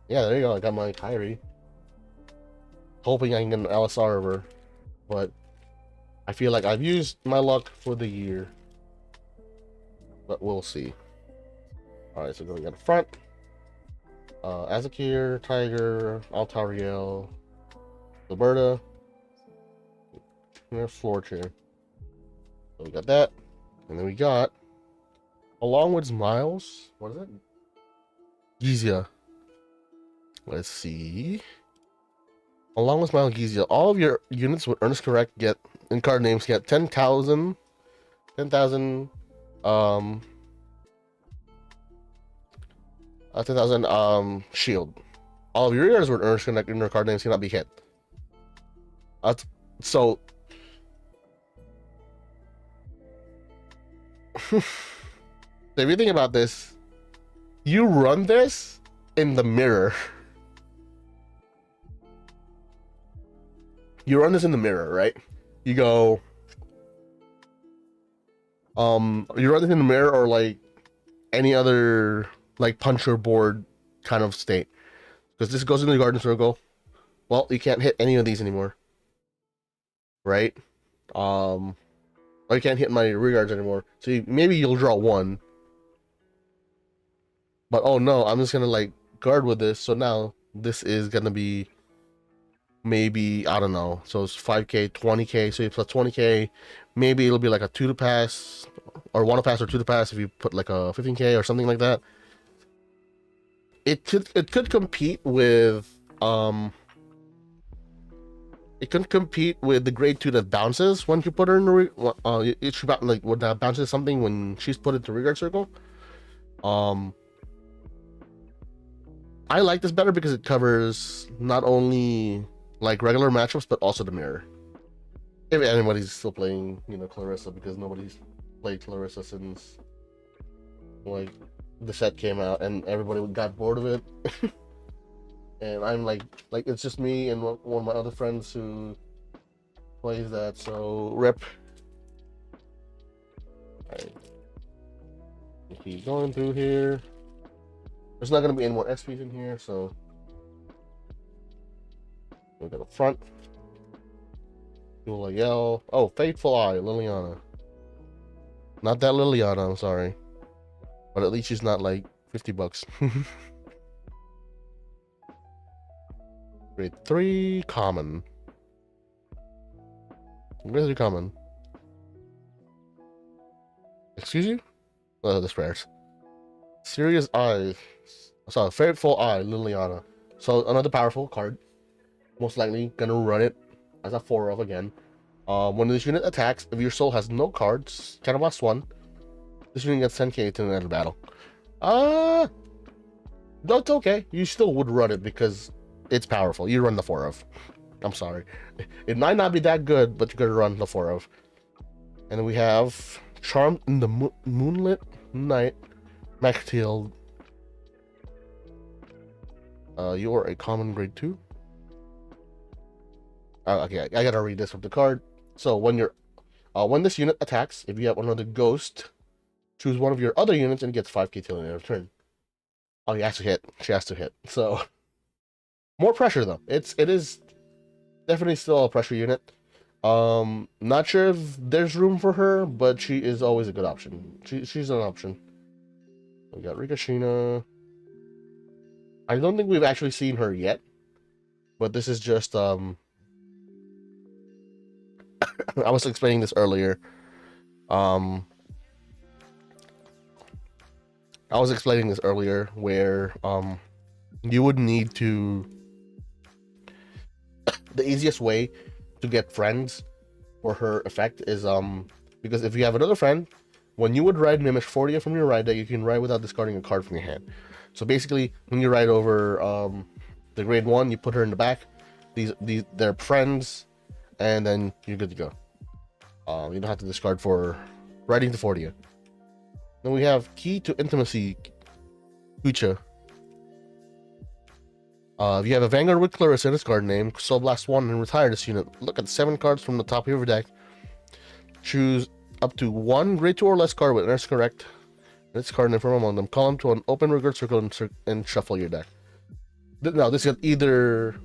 S1: Yeah, there you go. I got my Kyrie. Hoping I can get an LSR of her, but I feel like I've used my luck for the year. But we'll see. Alright, so going at the front. Azakir, Tiger, Altariel, Roberta, and a floor chair. So we got that. And then we got, along with Miles, what is it? Gizia. Let's see. Along with Miles Gizia, all of your units with Earnest Correct get, in card names, get 10,000 shield. All of your units with Earnest Connect in their card names cannot be hit. So if you think about this, you run this in the mirror. You run this in the mirror, right? You go, you run this in the mirror, or like any other like puncher board kind of state. because this goes into the garden circle. Well, you can't hit any of these anymore, right? Or you can't hit my rear guards anymore. So maybe you'll draw one. But oh no, I'm just gonna like guard with this. So now this is gonna be maybe, I don't know. So it's 5k, 20k. So you plus 20k. Maybe it'll be like a 2 to pass, or 1 to pass or 2 to pass if you put like a 15k or something like that. It could compete with the grade 2 that bounces when you put her in the it should like when that bounces something when she's put into rearguard circle. I like this better because it covers not only like regular matchups but also the mirror. If anybody's still playing, you know, Clarissa, because nobody's played Clarissa since like the set came out and everybody got bored of it. And I'm like it's just me and one of my other friends who plays that, so rip. Alright. Keep going through here. There's not gonna be any more SPs in here, so we go to front. You'll yell. Oh, Fateful Eye, Liliana. Not that Liliana, I'm sorry. But at least she's not like $50. Grade 3 common. Grade 3 common. Excuse you? The spares. Serious Eye. So Fateful Eye, Liliana. So another powerful card. Most likely gonna run it as a 4 of again. When this unit attacks, if your soul has no cards, kind of lost 1. This unit gets 10k to the end of battle. No, it's okay. You still would run it because it's powerful. You run the 4 of. I'm sorry. It might not be that good, but you gotta run the 4 of. And then we have Charmed in the Moonlit Night, Maxfield. You are a common grade 2. Okay, I gotta read this from the card. So when this unit attacks, if you have another ghost, choose one of your other units and it gets 5k till the end of turn. Oh, he has to hit. She has to hit. So more pressure though. It is definitely still a pressure unit. Not sure if there's room for her, but she is always a good option. She's an option. We got Rikashina. I don't think we've actually seen her yet, but this is just I was explaining this earlier. Where you would need to the easiest way to get friends for her effect is because if you have another friend, when you would ride an image 40 from your ride deck, you can ride without discarding a card from your hand. So basically, when you ride over the grade 1, you put her in the back. They're friends, and then you're good to go. You don't have to discard for riding the 40. Then we have Key to Intimacy, Kucha. If you have a Vanguard with Clarissa in its card name, Soul Blast 1 and retire this unit. Look at 7 cards from the top of your deck. Choose up to 1 grade 2 or less card with Nurse Correct and its card name from among them. Call them to an open rearguard circle and shuffle your deck. Now, this can either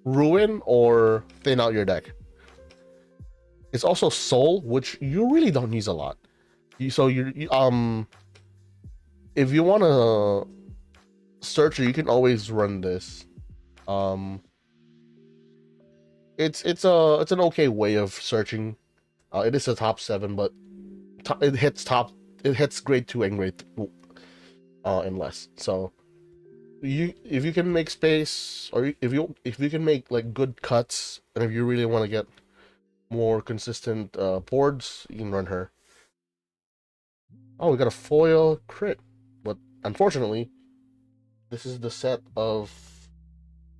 S1: ruin or thin out your deck. It's also Soul, which you really don't use a lot. If you want to search, you can always run this. It's an okay way of searching. It is a top 7, but it hits grade 2 and grade and less. So if you can make space, or if you can make like good cuts, and if you really want to get more consistent boards, you can run her. Oh, we got a foil crit, but unfortunately, this is the set of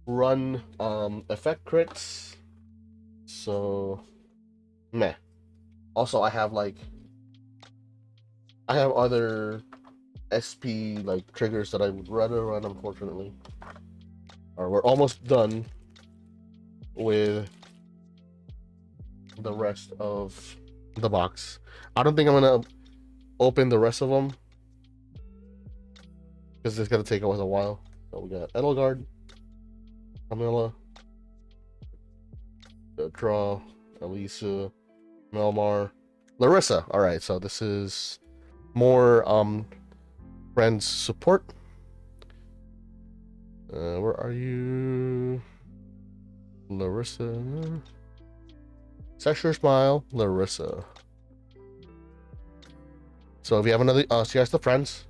S1: run effect crits, so meh. Also, I have other SP like triggers that I would rather run, unfortunately. Or we're almost done with the rest of the box. I don't think I'm gonna open the rest of them because it's gonna take us a while. So we got Edelgard, Camilla, Draw, Elisa, Melmar, Larissa. All right, so this is more friends support. Where are you, Larissa? Sexual Smile, Larissa. So if you have another, she has the friends.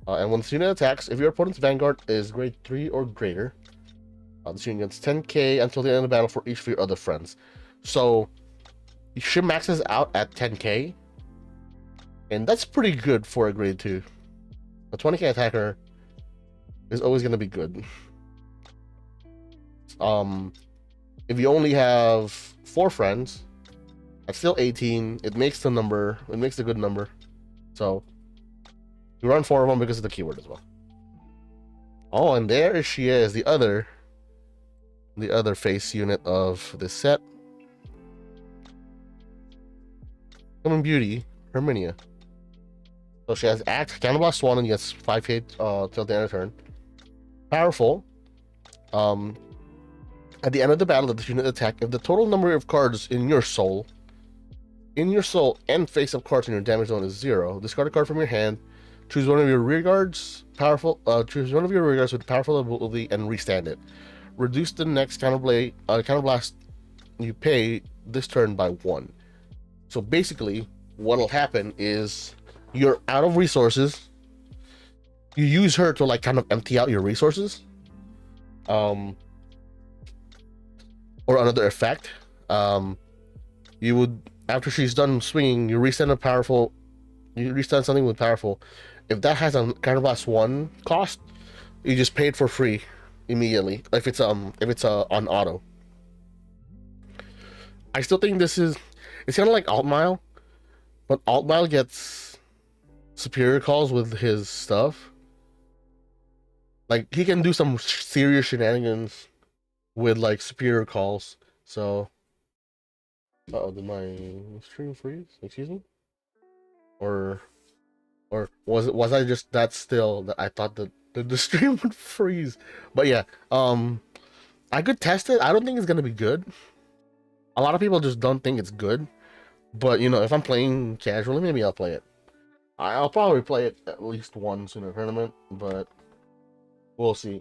S1: And when the unit attacks, if your opponent's Vanguard is grade 3 or greater, this unit gets 10k until the end of the battle for each of your other friends. So she maxes out at 10k, and that's pretty good for a grade 2. A 20k attacker is always going to be good. If you only have 4 friends, that's still 18. It makes the number, it makes a good number. So you run 4 of them because of the keyword as well. Oh, and there she is, the other face unit of this set. Common Beauty, Herminia. So she has Act, Counterblast 1, and gets 5k till the end of turn. Powerful. At the end of the battle, the unit attack, if the total number of cards in your soul and face-up cards in your damage zone is 0, discard a card from your hand, choose one of your rear guards, choose one of your rear guards with powerful ability and restand it. Reduce the next counterblast you pay this turn by 1. So basically, what'll happen is you're out of resources. You use her to like kind of empty out your resources. Or another effect. You would, after she's done swinging, you restand something with powerful. If that has a counterblast 1 cost, you just pay it for free immediately. If it's on auto. I still think it's kind of like Altmile, but Altmile gets superior calls with his stuff. Like he can do some serious shenanigans with like superior calls. So did my stream freeze? Excuse me? Or was I just that still that I thought that the stream would freeze? But yeah, I could test it. I don't think it's gonna be good. A lot of people just don't think it's good. But you know, if I'm playing casually, maybe I'll play it. I'll probably play it at least once in a tournament, but we'll see.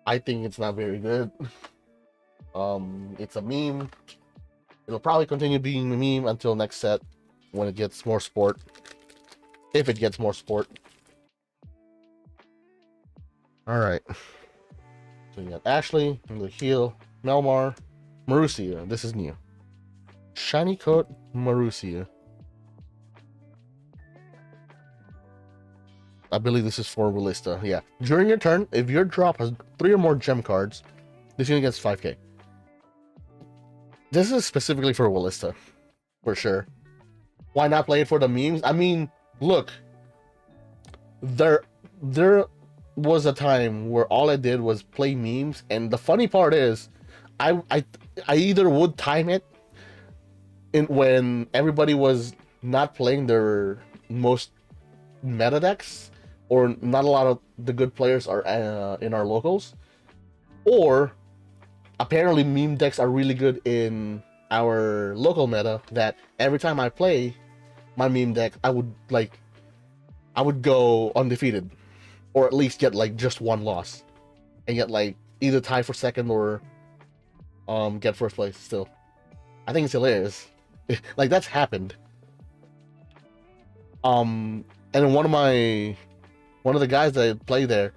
S1: I think it's not very good. It's a meme. It'll probably continue being a meme until next set when it gets more support. If it gets more support. Alright. So you got Ashley, the heal, Melmar, Marussia. This is new. Shiny Coat Marussia. I believe this is for Willista. Yeah. During your turn, if your drop has 3 or more gem cards, this unit gets 5k. This is specifically for Willista, for sure. Why not play it for the memes? I mean, look, there was a time where all I did was play memes, and the funny part is, I either would time it when everybody was not playing their most meta decks, or not a lot of the good players are in our locals, or apparently meme decks are really good in our local meta, that every time I play my meme deck, I would go undefeated, or at least get like just 1 loss, and get like either tie for second or get first place still. I think it's hilarious. Like that's happened. And one of the guys that play there,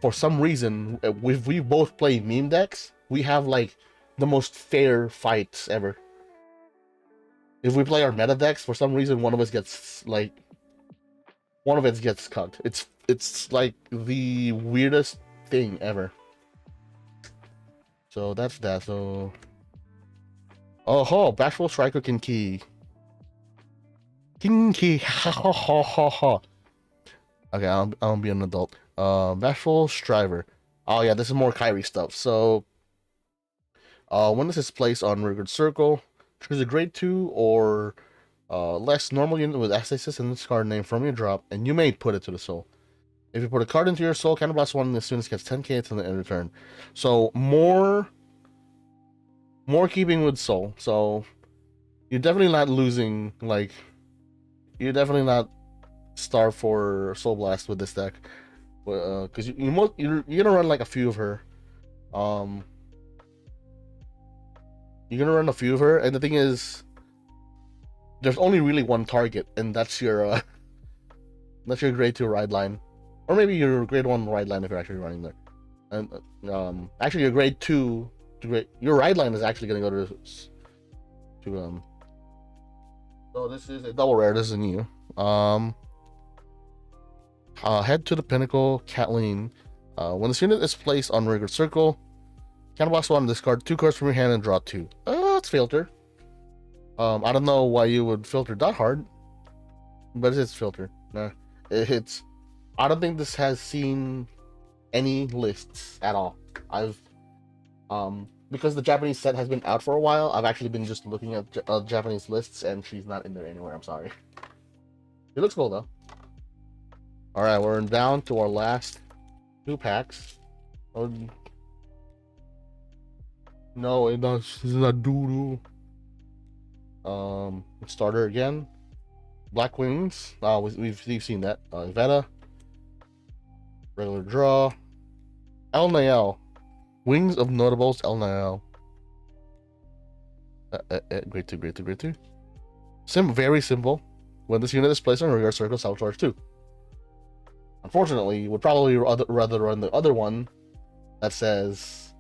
S1: for some reason, if we both play meme decks, we have like the most fair fights ever. If we play our meta decks, for some reason one of it gets cucked. It's like the weirdest thing ever. So that's that. So Bashful Striker Kinki. Ha ha ha ha ha. Okay, I'll be an adult. Bashful Striver. Oh yeah, this is more Kyrie stuff. So when this is placed on Rigid Circle, choose a grade 2 or less normal unit with Estasis and this card name from your drop, and you may put it to the soul. If you put a card into your soul, counterblast one, the student gets 10k to the end of turn. So more keeping with soul. So you're definitely not losing, like, you're definitely not starved for soul blast with this deck. Because you're gonna run like a few of her. You're gonna run a few of her, and the thing is, there's only really one target, and that's your grade 2 ride line, or maybe your grade 1 ride line if you're actually running there. And actually, your grade 2 your ride line is actually gonna go to. So this is a double rare. This is new. Head to the pinnacle, Kathleen. When this unit is placed on regular circle, counterblast 1, discard 2 cards from your hand and draw 2. It's filter. I don't know why you would filter that hard, but it's filter. Nah, it's. I don't think this has seen any lists at all. Because the Japanese set has been out for a while, I've actually been just looking at Japanese lists, and she's not in there anywhere. I'm sorry. It looks cool though. All right, we're down to our last 2 packs. Oh, no, it does. This is not doo doo. Starter again. Black Wings. We've seen that. Veta. Regular draw. El Nael. Wings of Notables El Nael. Grade 2, grade 2, grade 2. Very simple. When this unit is placed on regular circle, Soul Charge 2. Unfortunately, you would probably rather run the other one that says,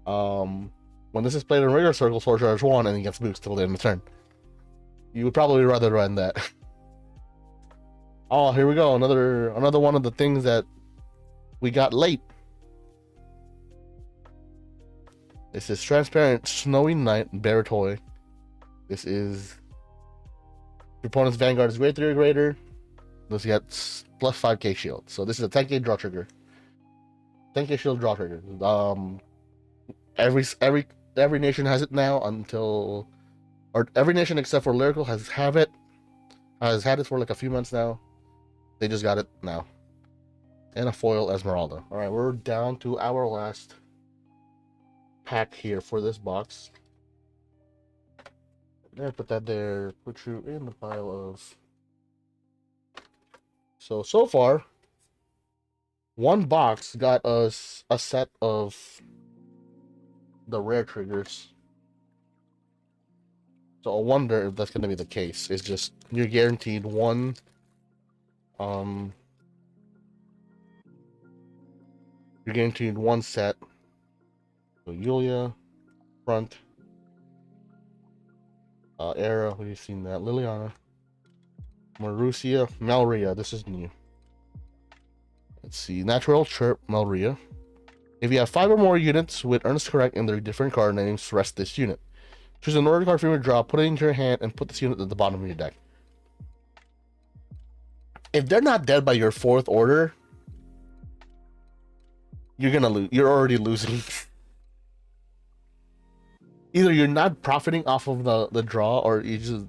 S1: when this is played in regular circle, Soul Charge 1, and he gets boost till the end of the turn. You would probably rather run that. Oh, here we go. Another one of the things that we got late. This is Transparent Snowy Night Baratoy. This is your opponent's Vanguard is grade 3 or greater. This gets plus 5k shield. So this is a 10k draw trigger. 10k shield draw trigger. Every nation has it now or every nation except for Lyrical has had it for like a few months now. They just got it now. And a foil Esmeralda. All right, we're down to our last pack here for this box. There, put that there. Put you in the pile of. So far, one box got us a set of the rare triggers. So I wonder if that's going to be the case. It's just you're guaranteed one. You're guaranteed one set. So Yulia, front, Era. We've seen that. Liliana, Marussia, Malria. This is new. Let's see. Natural Chirp, Malria. If you have 5 or more units with Earnest Correct and their different card names, rest this unit. Choose an order card from your draw, put it into your hand, and put this unit at the bottom of your deck. If they're not dead by your 4th order, you're gonna lose. You're already losing. Either you're not profiting off of the draw, or you just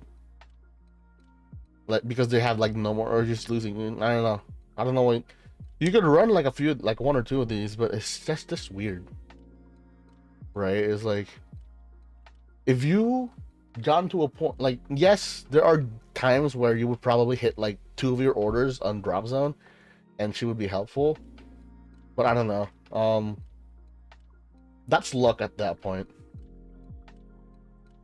S1: like because they have like no more, or you're just losing. I don't know. I don't know what you could run like a few, like 1 or 2 of these, but it's just weird, right? It's like if you gotten to a point, like yes, there are times where you would probably hit like 2 of your orders on drop zone, and she would be helpful, but I don't know. That's luck at that point.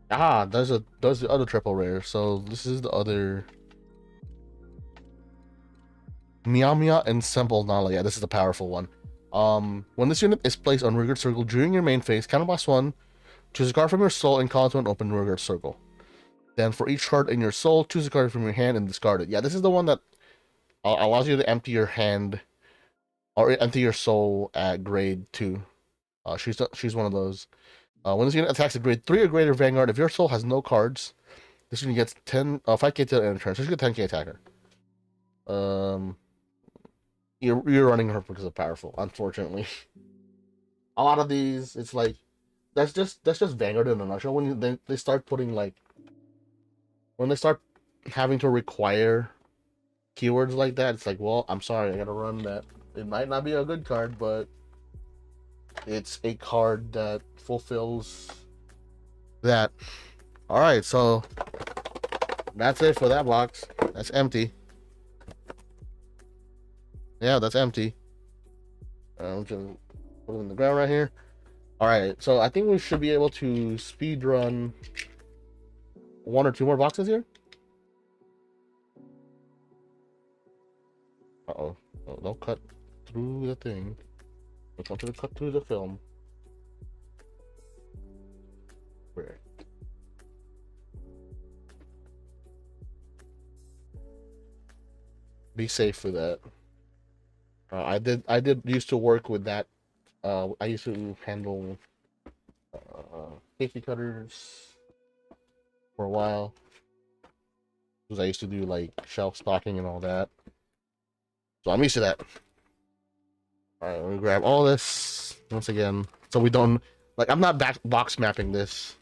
S1: There's the other triple rare. So this is the other Miya and Simple Nala. Yeah, this is the powerful one. When this unit is placed on regular circle during your main phase, counterblast 1, choose a card from your soul and call it to an open regular circle. Then for each card in your soul, choose a card from your hand and discard it. Yeah, this is the one that allows you to empty your hand or empty your soul at grade 2. She's one of those. When this unit attacks a grade 3 or greater Vanguard, if your soul has no cards, this unit gets 5k to the end of turn. So you get 10k attacker. You're running her because of powerful, unfortunately. A lot of these, it's like that's just Vanguard in a nutshell. When they start putting like when they start having to require keywords like that, it's like, well, I'm sorry, I gotta run that. It might not be a good card, but it's a card that fulfills that. All right, so that's it for that box. That's empty. Yeah, that's empty. I'm just put it in the ground right here. All right, so I think we should be able to speed run 1 or 2 more boxes here. Uh-oh. Oh, don't cut through the thing. Don't want you to cut through the film. Where? Be safe for that. I did used to work with that. I used to handle safety cutters for a while. Because I used to do like shelf stocking and all that. So I'm used to that. Alright, let me grab all this once again. So we don't, like, I'm not box mapping this.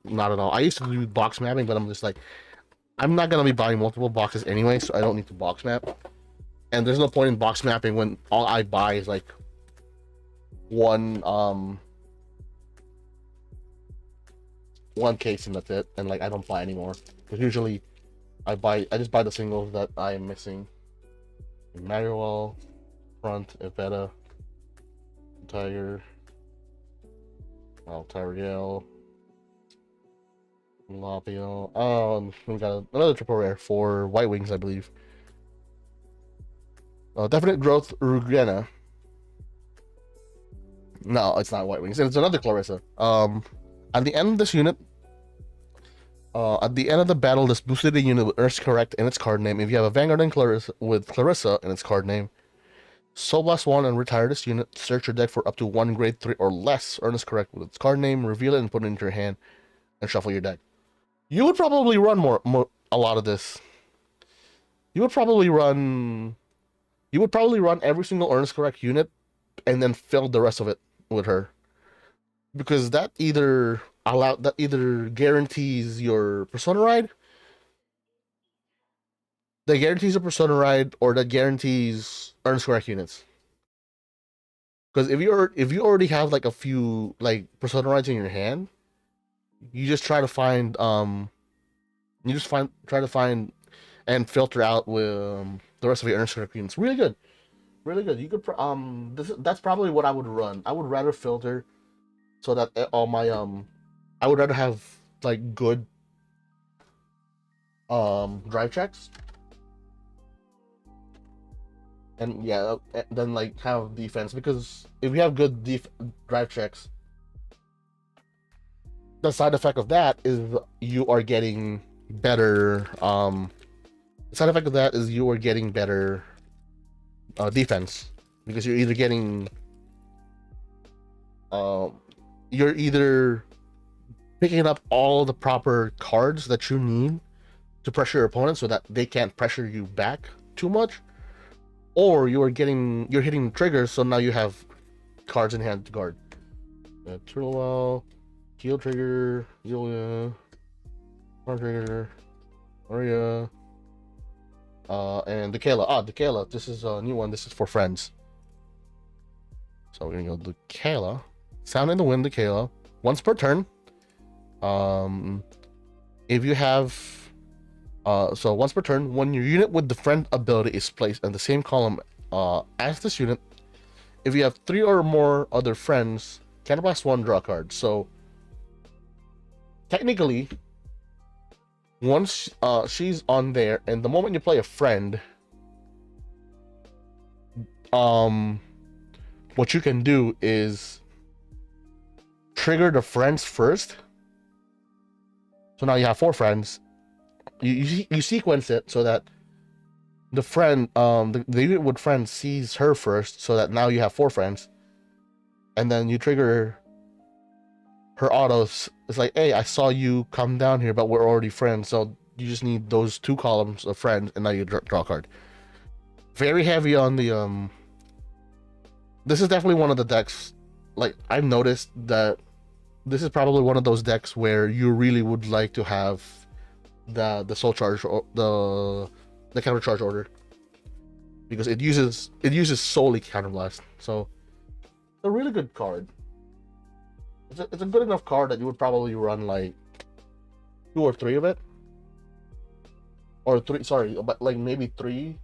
S1: Not at all. I used to do box mapping, but I'm just like, I'm not going to be buying multiple boxes anyway, so I don't need to box map. And there's no point in box mapping when all I buy is like one case and that's it. And like, I don't buy anymore. Because usually I just buy the singles that I am missing. Manuel, Front, Evetta, Tiger, Tyrael, Lapio. We got another triple rare for White Wings, I believe. Definite Growth, Rugena. No, it's not White Wings. It's another Clarissa. At the end of this unit, at the end of the battle, this boosted unit with Earth's correct in its card name. If you have a Vanguard and Clarissa in its card name, Soul Blast 1 and retire this unit. Search your deck for up to 1 grade 3 or less. Earn is correct with its card name. Reveal it and put it into your hand, and shuffle your deck. You would probably run a lot of this. You would probably run every single Earn is correct unit, and then fill the rest of it with her, because that either guarantees your Persona ride. That guarantees a Persona ride, or that guarantees Earn is correct units. Because if you already have like a few like Persona rides in your hand, you just try to find try to find and filter out with the rest of your Earn is correct units. Really good, really good. You could that's probably what I would run. I would rather filter so that all my I would rather have like good drive checks. And yeah, then like have defense, because if you have good drive checks, the side effect of that is you are getting better. The side effect of that is you are getting better defense, because you're either getting you're either picking up all the proper cards that you need to pressure your opponent so that they can't pressure you back too much, or you're hitting triggers, so now you have cards in hand to guard. Turtle, Heal Trigger, Yulia, Farm Trigger, Maria, and Decala. Decala. This is a new one. This is for friends. So we're gonna go Decala. Sound in the Wind, Decala. Once per turn. If you have so once per turn, when your unit with the friend ability is placed in the same column as this unit, if you have 3 or more other friends, Counterblast 1, draw a card. So technically, once she's on there, and the moment you play a friend, what you can do is trigger the friends first. So now you have 4 friends. You sequence it so that the friend, the unit with friends sees her first, so that now you have 4 friends, and then you trigger her autos. It's like, hey, I saw you come down here, but we're already friends, so you just need those 2 columns of friends, and now you draw a card. Very heavy on the this is definitely one of the decks. Like, I've noticed that this is probably one of those decks where you really would like to have the soul charge or the counter charge order. because it uses solely counterblast. So it's a really good card. It's a good enough card that you would probably run like 2 or 3 of it, or 3. Sorry, but like maybe 3,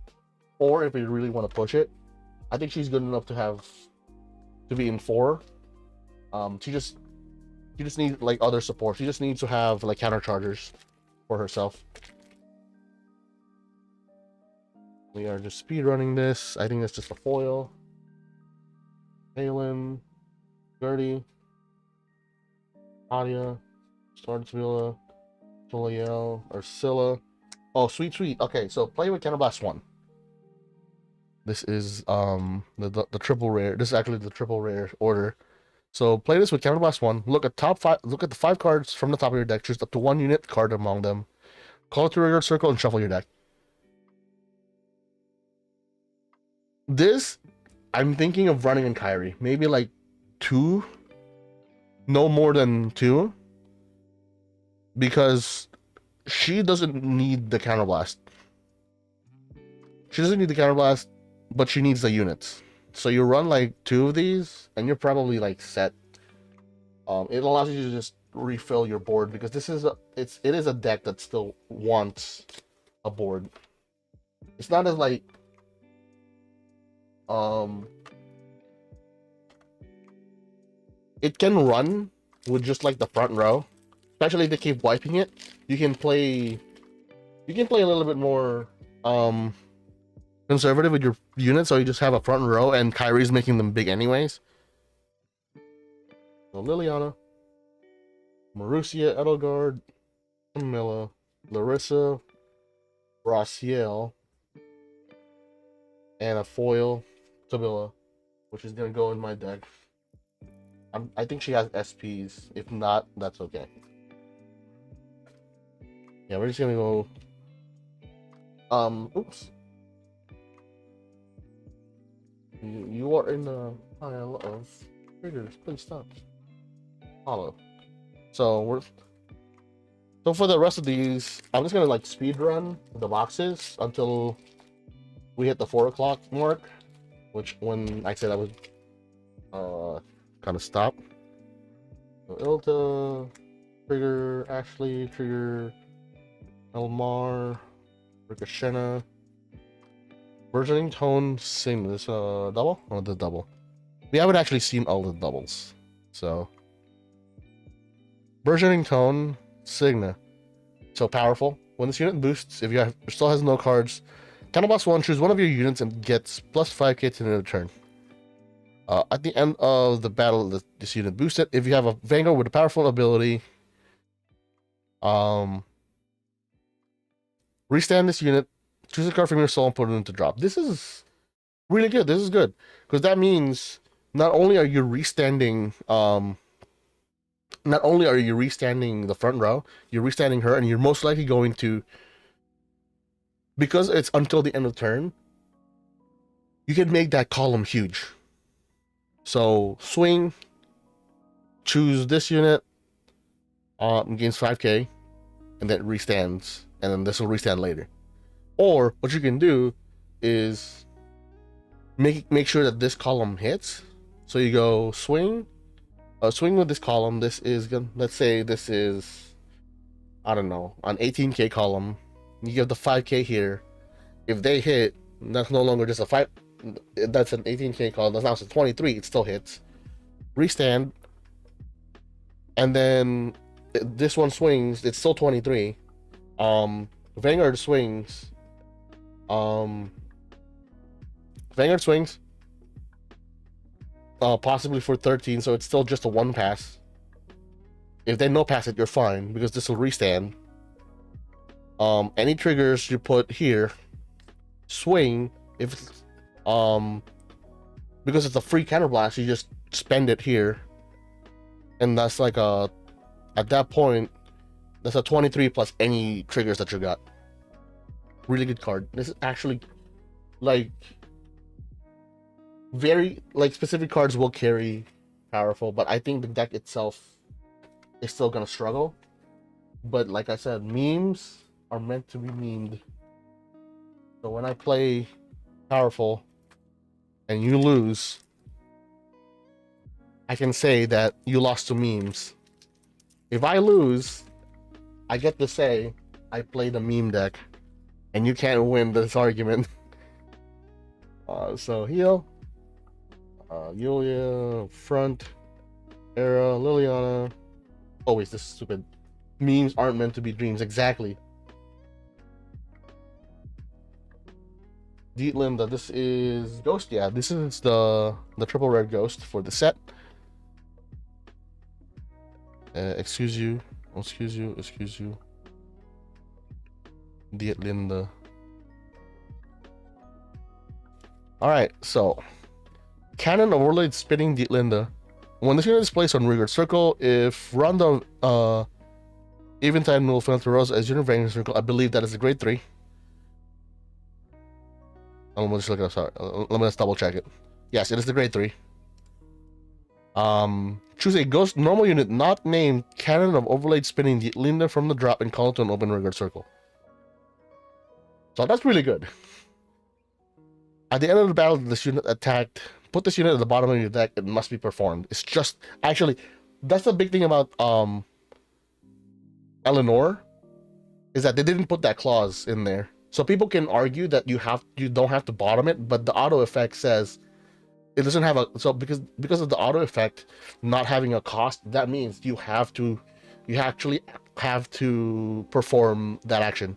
S1: 4 if you really want to push it. I think she's good enough to be in 4. She just needs like other support. She just needs to have like counter chargers for herself. We are just speed running this. I think that's just a foil. Halen, Gertie, Adia, Startzvilla, Soliel, Ursula. Oh, sweet. Okay, so play with Counterblast 1. This is the triple rare. This is actually the triple rare order. So play this with Counterblast 1. Look at the 5 cards from the top of your deck. Choose up to 1 unit card among them. Call it to your circle and shuffle your deck. This, I'm thinking of running in Kyrie. Maybe like 2. No more than 2. Because she doesn't need the Counterblast. She doesn't need the Counterblast, but she needs the units. So you run like 2 of these, and you're probably like set. It allows you to just refill your board, because it is a deck that still wants a board. It's not as like it can run with just like the front row, especially if they keep wiping it. You can play a little bit more conservative with your units, so you just have a front row, and Kyrie's making them big anyways. So Liliana, Marussia, Edelgard, Camilla, Larissa, Rossiel, and a foil Tabilla, which is gonna go in my deck. I think she has SPs. If not, that's okay. Yeah, we're just gonna go. Oops. You are in the pile of triggers. Please stop. Follow. So for the rest of these, I'm just gonna like speed run the boxes until we hit the 4 o'clock mark, which when I said I would kind of stop. So Ilta, trigger Ashley, trigger Elmar, Ricochenna, Burgeoning Tone, same. This double? Oh, the double. We haven't actually seen all the doubles. So Burgeoning Tone, Signa. So powerful. When this unit boosts, if you still has no cards, Counterblast 1, choose one of your units and gets plus 5k to the end of the turn. At the end of the battle, this unit boosted. If you have a Vanguard with a powerful ability, restand this unit, choose a card from your soul and put it into drop. This is really good. This is good, because that means not only are you restanding the front row, you're restanding her, and you're most likely going to, because it's until the end of the turn, you can make that column huge. So swing, choose this unit, gains 5k, and then restands, and then this will restand later. Or what you can do is make sure that this column hits. So you go swing with this column. This is gonna, let's say this is, I don't know, an 18k column. You give the 5k here. If they hit, that's no longer just a 5. That's an 18k column. That's now it's a 23. It still hits. Restand, and then this one swings. It's still 23. Vanguard swings. Vanguard swings. Possibly for 13, so it's still just a 1 pass. If they no pass it, you're fine, because this will restand. Any triggers you put here, swing. If it's, because it's a free counterblast, you just spend it here, and that's like at that point, that's a 23 plus any triggers that you got. Really good card. This is actually like very like specific cards will carry powerful, but I think the deck itself is still gonna struggle. But like I said, memes are meant to be memed. So when I play powerful and you lose, I can say that you lost to memes. If I lose, I get to say I played a meme deck, and you can't win this argument. So heal, Yulia, front, Era, Liliana. Always this stupid. Memes aren't meant to be dreams. Exactly. Dietlinda, this is Ghost. Yeah, this is the triple red Ghost for the set. Excuse you. Dietlinda. Alright, so Cannon overlaid spinning Dietlinda. When this unit is placed on Vanguard Circle, if Ronda Eventide will Testarossa as unit Vanguard Circle, I believe that is a grade 3. Let me just look it up, sorry. Let me just double check it. Yes, it is the grade 3. Choose a ghost normal unit not named Cannon of Overlaid Spinning Dietlinda from the drop and call it to an open Vanguard Circle. So that's really good. At the end of the battle, this unit attacked. Put this unit at the bottom of your deck. It must be performed. It's just actually that's the big thing about Eleanor is that they didn't put that clause in there. So people can argue that you don't have to bottom it, but the auto effect says it doesn't have a because of the auto effect not having a cost. That means you actually have to perform that action.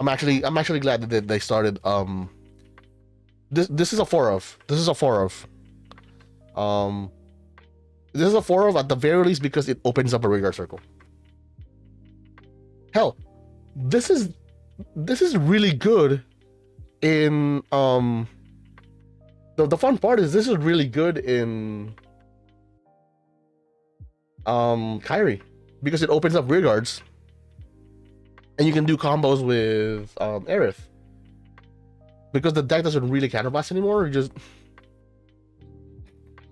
S1: I'm actually glad that they started this is a 4 of. This is a 4 of. This is a 4 of at the very least because it opens up a Vanguard Circle. Hell, this is really good in the fun part is this is really good in Kyrie because it opens up rear guards. And you can do combos with Aerith. Because the deck doesn't really counterblast anymore.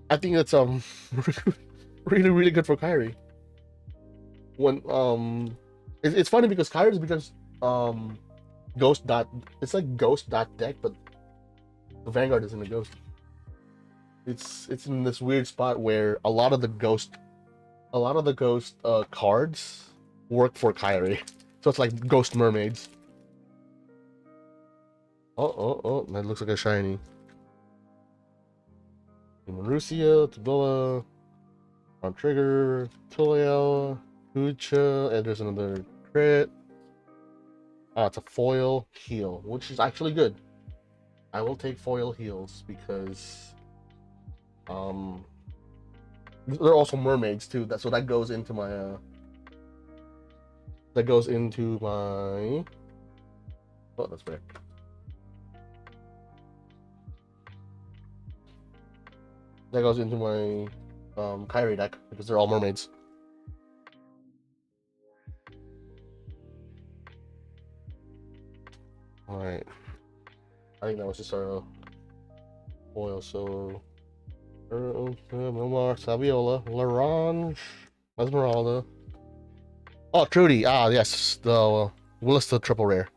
S1: I think it's really, really good for Kyrie. When it's funny because Kyrie becomes Ghost dot. It's like Ghost dot deck, but the Vanguard isn't a Ghost. It's in this weird spot where a lot of the Ghost cards work for Kyrie. So it's like Ghost Mermaids. Oh, that looks like a shiny. Marussia, Tabula, on Trigger, Tuliel, Kucha, and there's another crit. It's a foil heal, which is actually good. I will take foil heals because they're also mermaids too. So that goes into my oh, that's rare. That goes into my Kyrie deck because they're all mermaids. Alright. I think that was just our foil, so Milmar, Saviola, Larange, Esmeralda. Oh, Trudy. Ah, yes. The Willis the triple rare.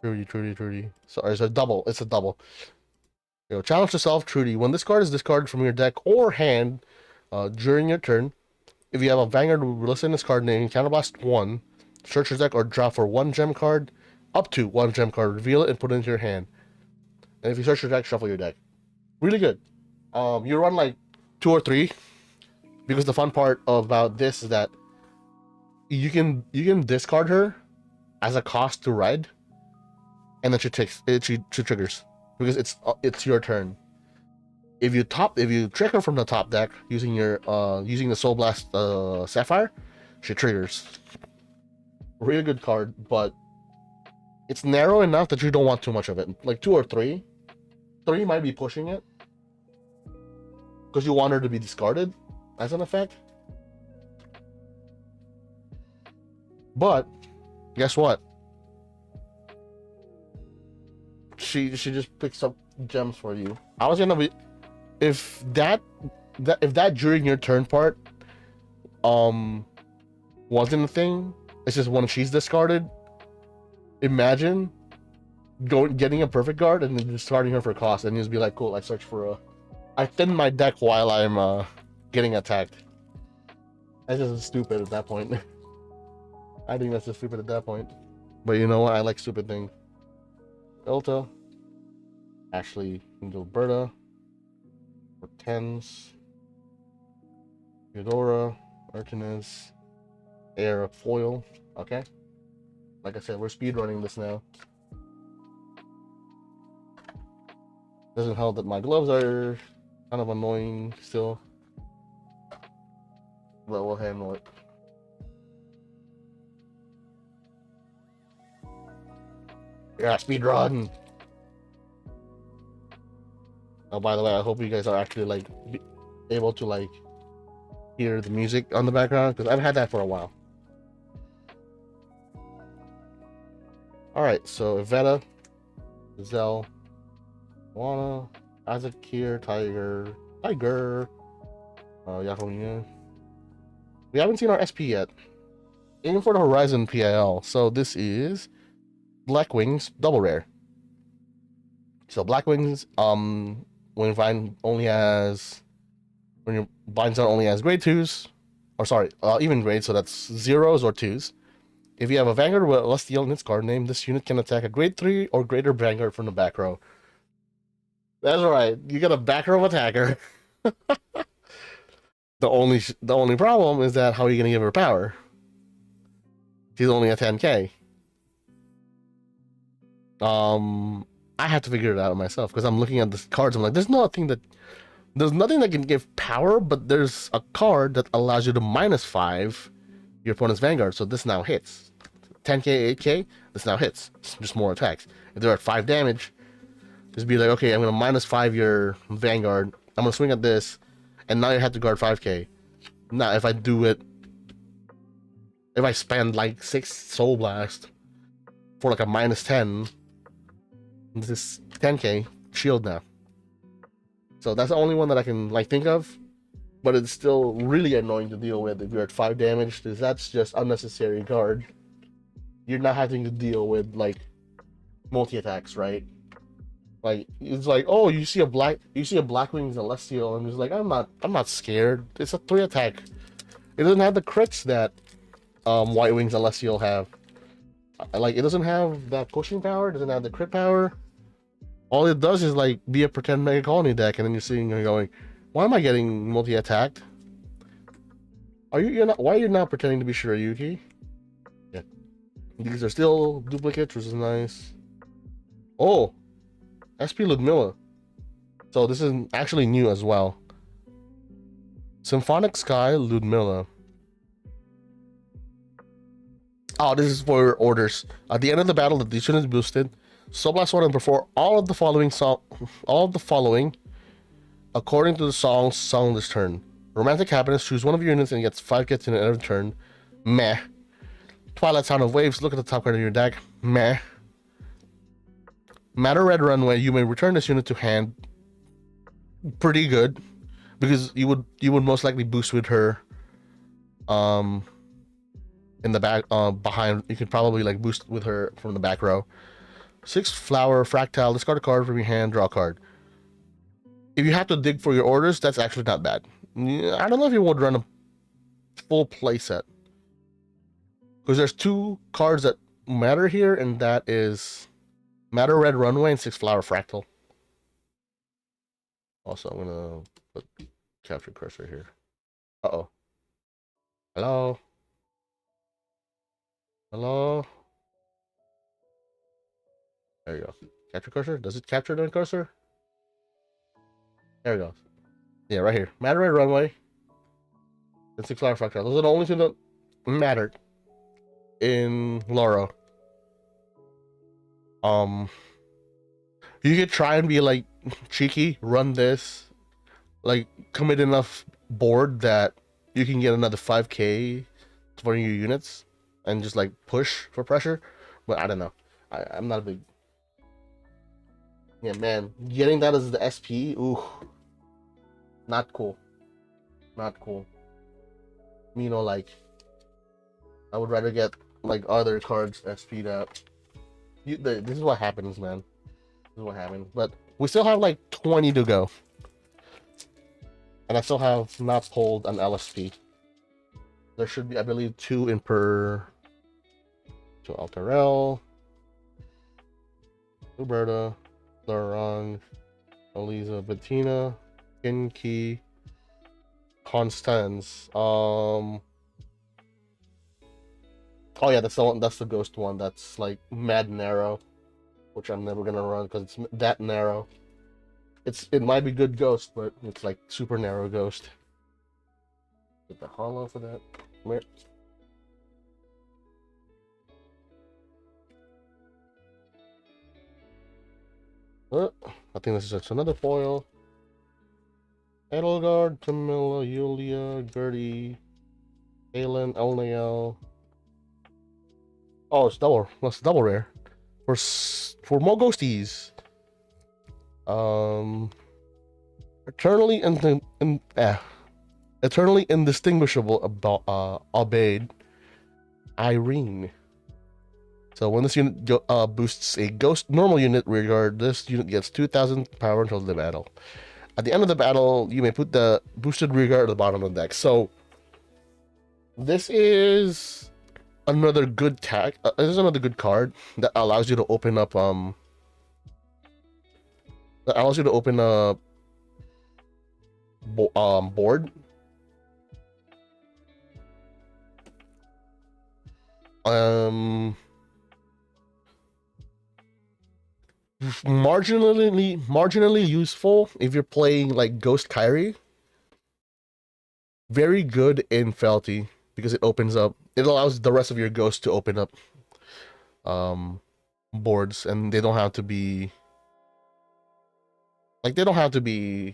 S1: Trudy. Sorry, it's a double. It's a double. Challenge yourself, Trudy. When this card is discarded from your deck or hand during your turn, if you have a Vanguard listed this card name, counterblast 1, search your deck or draw for 1 gem card, up to 1 gem card, reveal it and put it into your hand. And if you search your deck, shuffle your deck. Really good. You run like 2 or 3, because the fun part about this is that you can discard her as a cost to ride, and then she triggers because it's your turn. If you trick her from the top deck using the Soul Blast Sapphire, she triggers. Really good card, but it's narrow enough that you don't want too much of it. Like 2 or 3. 3 might be pushing it because you want her to be discarded as an effect. But guess what? She just picks up gems for you. I was gonna be if that during your turn part wasn't a thing. It's just when she's discarded. Imagine getting a perfect guard and then discarding her for cost, and just be like, cool, I thin my deck while I'm getting attacked. That's just stupid at that point. I think that's just stupid at that point. But you know what? I like stupid things. Ulta. Ashley Gilberta. Hortense. Eudora. Artemis. Air Foil. Okay. Like I said, we're speedrunning this now. Doesn't help that my gloves are kind of annoying still. But we'll handle it. Yeah, speedrun! Oh, by the way, I hope you guys are actually, like, able to, like, hear the music on the background, because I've had that for a while. Alright, so Iveta, Zell, Moana, Azakir, Tiger, Yahonia. We haven't seen our SP yet. Aiming for the Horizon PIL. So this is Black Wings double rare. So Black Wings, when your bind only has grade 2s, or sorry, even grade, so that's 0s or 2s. If you have a Vanguard with Celestial in its card name, this unit can attack a grade 3 or greater Vanguard from the back row. That's right, you got a back row attacker. The only problem is that how are you gonna give her power? She's only a 10k. I have to figure it out myself because I'm looking at the cards. I'm like, there's nothing that can give power, but there's a card that allows you to -5 your opponent's Vanguard. So this now hits. 10k, 8k, this now hits. It's just more attacks. If they're at 5 damage, just be like, okay, I'm gonna -5 your Vanguard. I'm gonna swing at this, and now you have to guard 5k. Now, if I spend like 6 Soul Blast for like a -10, this is 10k shield now. So that's the only one that I can like think of, but it's still really annoying to deal with if you're at 5 damage, because that's just unnecessary guard. You're not having to deal with like multi-attacks, right? Like it's like, oh, you see a Black Wing Celestial, and it's like, I'm not scared. It's a 3 attack. It doesn't have the crits that White Wing Celestial have. Like, it doesn't have that pushing power, it doesn't have the crit power. All it does is like be a pretend Mega Colony deck, and then you're sitting there going, why am I getting multi-attacked? Why are you not pretending to be Shirayuki? Yeah. These are still duplicates, which is nice. Oh, SP Ludmilla. So this is actually new as well. Symphonic Sky Ludmilla. Oh, this is for orders. At the end of the battle, the decision is boosted. Soul Blast 1 and perform all of the following according to the song sung this turn. Romantic Happiness, choose one of your units and gets 5 gets in every turn. Meh. Twilight Sound of Waves, look at the top card of your deck. Meh. Matter Red Runway, you may return this unit to hand. Pretty good, because you would most likely boost with her in the back behind. You could probably like boost with her from the back row. 6 Flower Fractile, discard a card from your hand, draw a card. If you have to dig for your orders, that's actually not bad. I don't know if you would run a full playset, because there's 2 cards that matter here, and that is Matter Red Runway and 6 Flower Fractal. Also, I'm gonna put capture cursor here. Uh-oh. Hello? Hello? There you go. Capture cursor? Does it capture the cursor? There we go. Yeah, right here. Matter Red Runway and 6 Flower Fractal. Those are the only 2 that mattered in Loro. You could try and be like cheeky, run this, like commit enough board that you can get another 5k for your units and just like push for pressure. But I don't know. I'm not a big. Yeah, man, getting that as the SP, ooh, not cool. Not cool. You know, like I would rather get like other cards SP'd out. This is what happens, man. This is what happens. But we still have like 20 to go. And I still have not pulled an LSP. There should be, I believe, 2 in per... So Alterel, Roberta, Laurent, Eliza, Bettina, Kinky, Constance. Oh yeah, that's the one. That's the ghost one. That's like mad narrow, which I'm never gonna run because it's that narrow. It might be good ghost, but it's like super narrow ghost. Get the hollow for that. Come here. I think this is just another foil. Edelgard, Camilla, Yulia, Gertie, Aelin, Elnael. Oh, it's double. That's double rare. For more ghosties. Eternally indistinguishable about Obeyed Irene. So when this unit boosts a ghost normal unit rearguard, this unit gets 2,000 power until the battle. At the end of the battle, you may put the boosted rearguard at the bottom of the deck. So this is another good tag. This is another good card that allows you to open up board. Marginally useful if you're playing like Ghost Kyrie. Very good in Felty because it allows the rest of your ghosts to open up boards, and they don't have to have the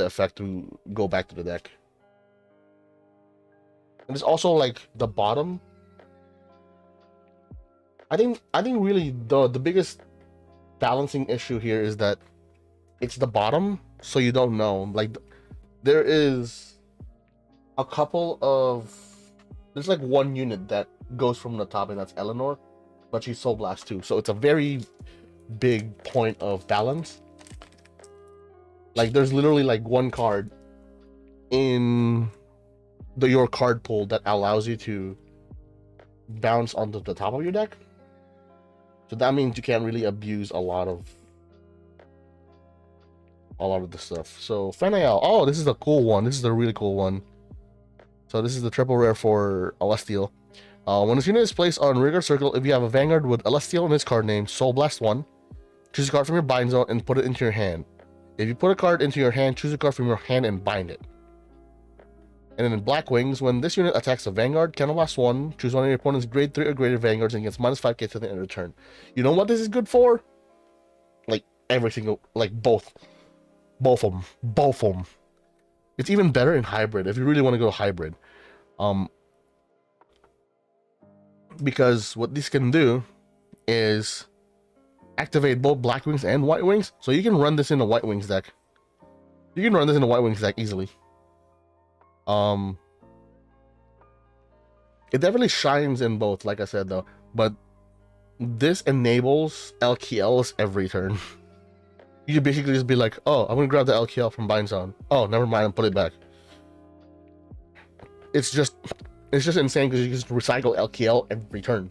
S1: effect to go back to the deck. And it's also like the bottom. I think really the biggest balancing issue here is that it's the bottom, so you don't know. Like there is a couple of there's like one unit that goes from the top, and that's Eleanor, but she's Soul Blast too. So it's a very big point of balance. Like there's literally like one card in your card pool that allows you to bounce onto the top of your deck. So that means you can't really abuse a lot of the stuff. So Fanael, oh, this is a cool one. This is a really cool one. So this is the triple rare for Celestial. When this unit is placed on Rigor Circle, if you have a Vanguard with Celestial in its card name, Soul Blast 1, choose a card from your bind zone and put it into your hand. If you put a card into your hand, choose a card from your hand and bind it. And then in Black Wings, when this unit attacks a Vanguard, Cannonblast 1, choose one of your opponent's grade 3 or greater Vanguards and gets minus 5k to the end of the turn. You know what this is good for? Like every single, like both of them. It's even better in hybrid if you really want to go hybrid. Because what this can do is activate both Black Wings and White Wings, so you can run this in a White Wings deck. Easily. It definitely shines in both, like I said though, but this enables LKLs every turn. You can basically just be like, oh, I'm gonna grab the LKL from Bind Zone. Oh, never mind, and put it back. It's just insane because you just recycle LKL every turn.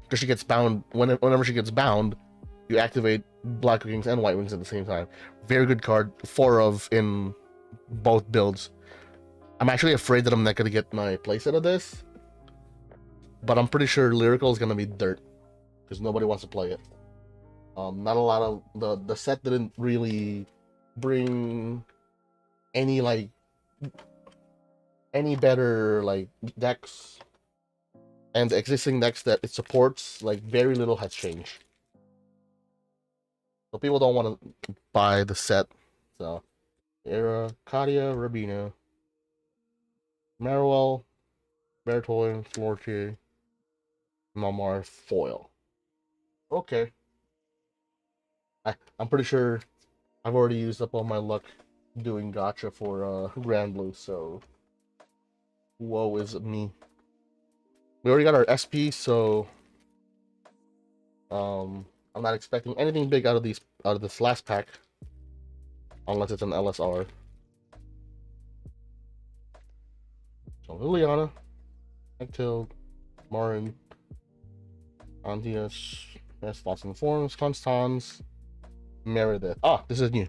S1: Because she gets bound, whenever she gets bound, you activate Black Wings and White Wings at the same time. Very good card, 4 of in both builds. I'm actually afraid that I'm not gonna get my playset of this, but I'm pretty sure Lyrical is gonna be dirt because nobody wants to play it. Not a lot of the set didn't really bring any better like decks, and the existing decks that it supports, like very little has changed. So people don't want to buy the set. So Era, Kadia, Rabina, Marowell, Bertoin, Flortier, Malmar, Foil. Okay. I'm pretty sure I've already used up all my luck doing gacha for Grand Blue, so Woe is me. We already got our SP, so I'm not expecting anything big out of this last pack, unless it's an LSR. So Liliana, Actil, Marin, Andias, yes, lots of forms, Constance, Meredith. Ah, this is new.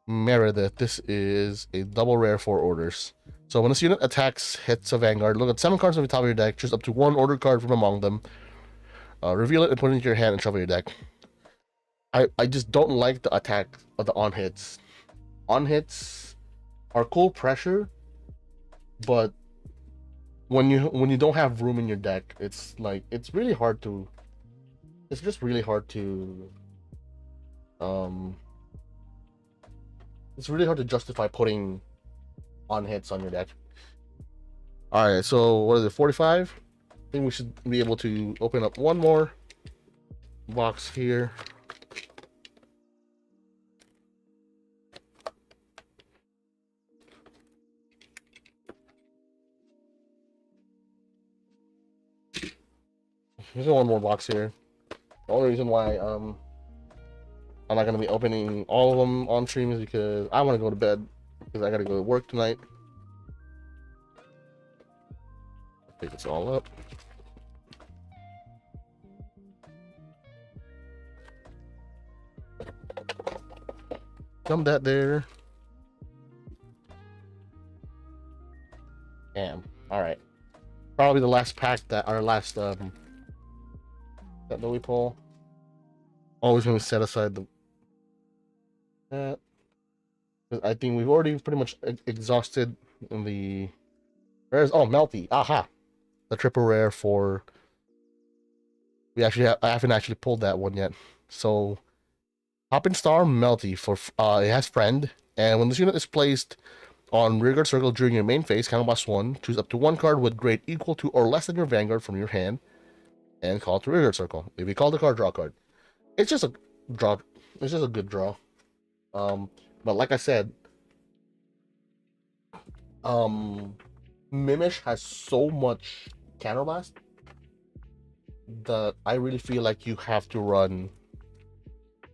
S1: Meredith. This is a double rare for orders. So when this unit attacks, hits a Vanguard, look at 7 cards on the top of your deck, choose up to 1 order card from among them, reveal it and put it into your hand and shuffle your deck. I just don't like the attack of the on hits. On hits are cool pressure, but when you don't have room in your deck, it's like it's really hard to. It's just really hard to. It's really hard to justify putting on hits on your deck. All right, so what is it? 45. I think we should be able to open up one more box here. There's one more box here. The only reason why I'm not gonna be opening all of them on stream is because I want to go to bed because I gotta go to work tonight. Pick this all up. Dump that there. Damn. All right. Probably the last pack that our last that we pull. Always gonna set aside the that. I think we've already pretty much exhausted in the rares. Oh, Melty. Aha. The triple rare for. I haven't actually pulled that one yet. So, Hopping Star Melty for it has friend, and when this unit is placed on rearguard circle during your main phase, count plus 1, choose up to 1 card with grade equal to or less than your Vanguard from your hand, and call it to rearguard circle. If you call the card, draw a card. It's just a draw. It's just a good draw. But like I said, Mimish has so much counterblast that I really feel like you have to run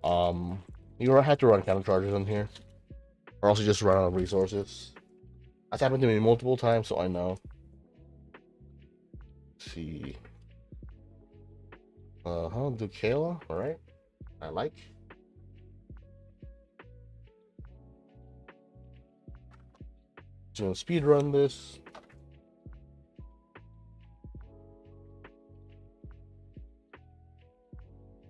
S1: counter charges in here, or else you just run out of resources. That's happened to me multiple times, so I know. Let's see. How do Kayla? All right, I like. Just gonna speed run this.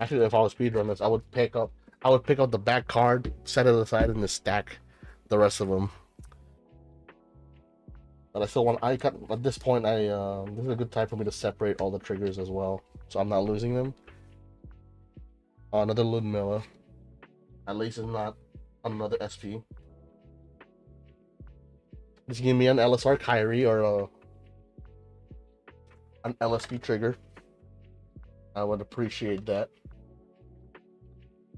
S1: Actually, if I was speed run this, I would pick up the back card, set it aside, and just stack the rest of them. But I still want. At this point. This is a good time for me to separate all the triggers as well, so I'm not losing them. Another Ludmilla. At least it's not another SP. Just give me an LSR Kyrie or an LSP trigger. I would appreciate that.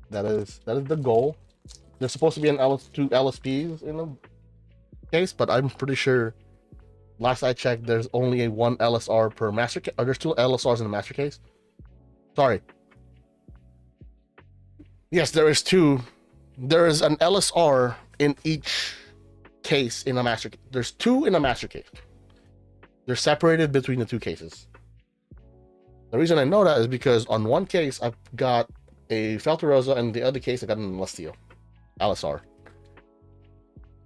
S1: That is the goal. There's supposed to be two LSPs in the case, but I'm pretty sure. Last I checked, there's only a 1 LSR per master case. Or there's 2 LSRs in the master case. Sorry. Yes, there is 2. There is an LSR in each case in a master case. There's 2 in a master case. They're separated between the 2 cases. The reason I know that is because on one case, I've got a Felterosa, and the other case, I got an Celestial LSR.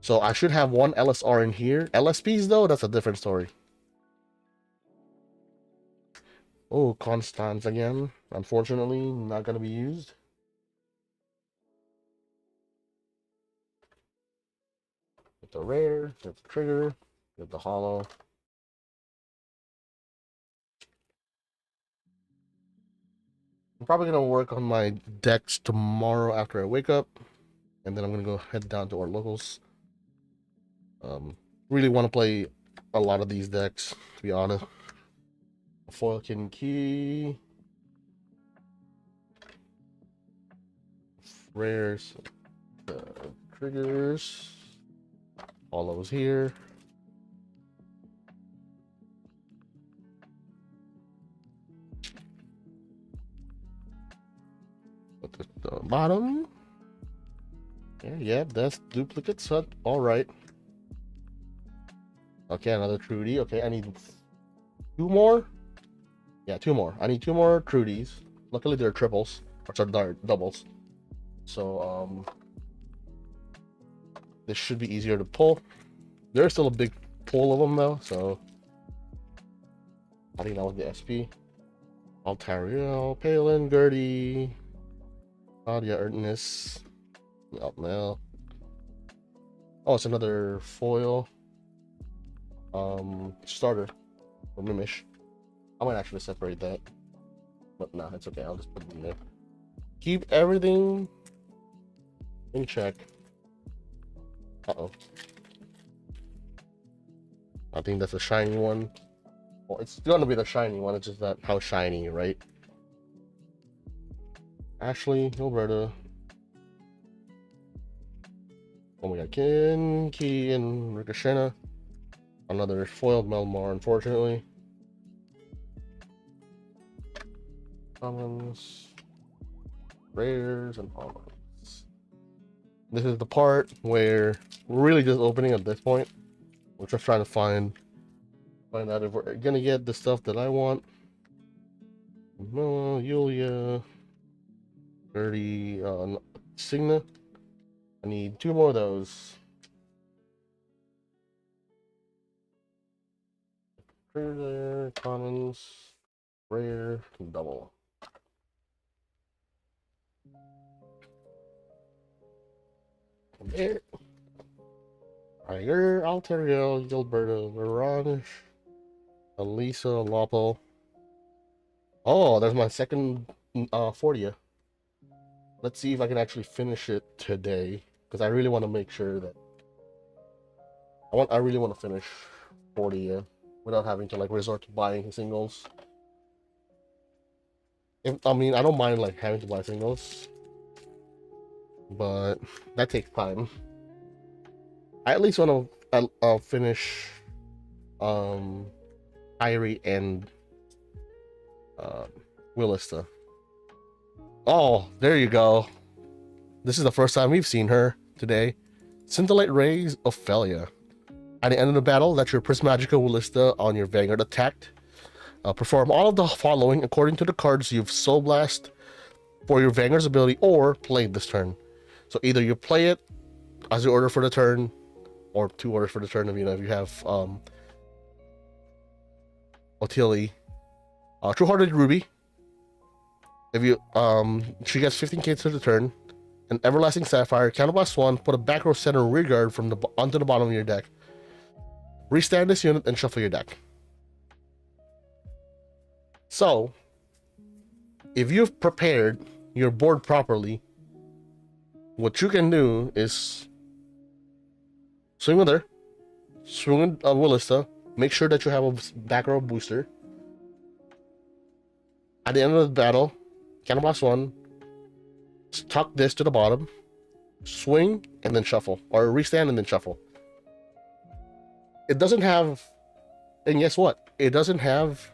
S1: So I should have 1 LSR in here. LSPs, though, that's a different story. Oh, Constance again. Unfortunately, not going to be used. Get the rare, get the trigger, get the hollow. I'm probably going to work on my decks tomorrow after I wake up. And then I'm going to go head down to our locals. Really want to play a lot of these decks, to be honest. Foil Kitten Key. Rares. Triggers. All those here. At the bottom. Yeah, that's duplicate set. All right. Okay, another Trudy. Okay, I need 2 more. Yeah, 2 more. I need 2 more Trudies. Luckily, they're triples, or sorry, they're doubles. So this should be easier to pull. There's still a big pool of them though, so I think that was the SP. Altario, Palin, Gertie, Claudia, Ernest, Mel. Oh, it's another foil. Starter or Mimish. I might actually separate that, but nah, it's okay. I'll just put it in there. Keep everything in check. Uh-oh. I think that's a shiny one. Well, it's gonna be the shiny one. It's just that how shiny, right? Ashley, Gilberta. Oh my god, Ken, Key, and Ricochet. Another foiled Melmar, unfortunately. Commons, rares, and commons. This is the part where we're really just opening at this point. We're just trying to find out if we're gonna get the stuff that I want. No, Yulia, Gertie, Signa. I need 2 more of those. There, commons, rare, double. There. Tiger, Altario, Gilberto, Mirage, Elisa, Lopo. Oh, there's my second 40. Let's see if I can actually finish it today, because I really want to make sure that I really want to finish 40 without having to like resort to buying singles. I mean, I don't mind like having to buy singles, but that takes time. I at least want to finish Irie and Willista. Oh, there you go. This is the first time we've seen her today. Scintillate Rays, Ophelia. At the end of the battle, let your Prismagica Willista on your Vanguard attacked. Perform all of the following according to the cards you've Soul Blast for your Vanguard's ability or played this turn. So either you play it as your order for the turn, or 2 orders for the turn. If you have Otili, True-Hearted Ruby. If you she gets 15k to the turn. An Everlasting Sapphire, Counterblast 1, put a back row center rear guard from onto the bottom of your deck. Restand this unit and shuffle your deck. So, if you've prepared your board properly, what you can do is swing with her, swing with Willista, make sure that you have a back row booster. At the end of the battle, Counterblast 1, tuck this to the bottom, swing, and then shuffle. Or restand and then shuffle. It doesn't have... And guess what? It doesn't have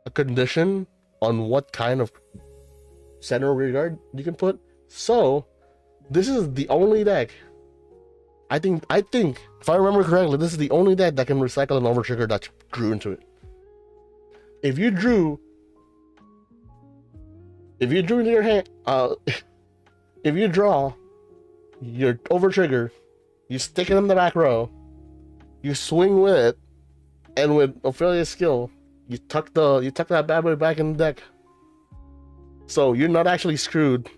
S1: a condition on what kind of center rear guard you can put. So, this is the only deck. I think, if I remember correctly, this is the only deck that can recycle an Overtrigger that drew into it. If you drew into your hand, if you draw your Overtrigger, you stick it in the back row, you swing with it, and with Ophelia's skill, you tuck that bad boy back in the deck. So you're not actually screwed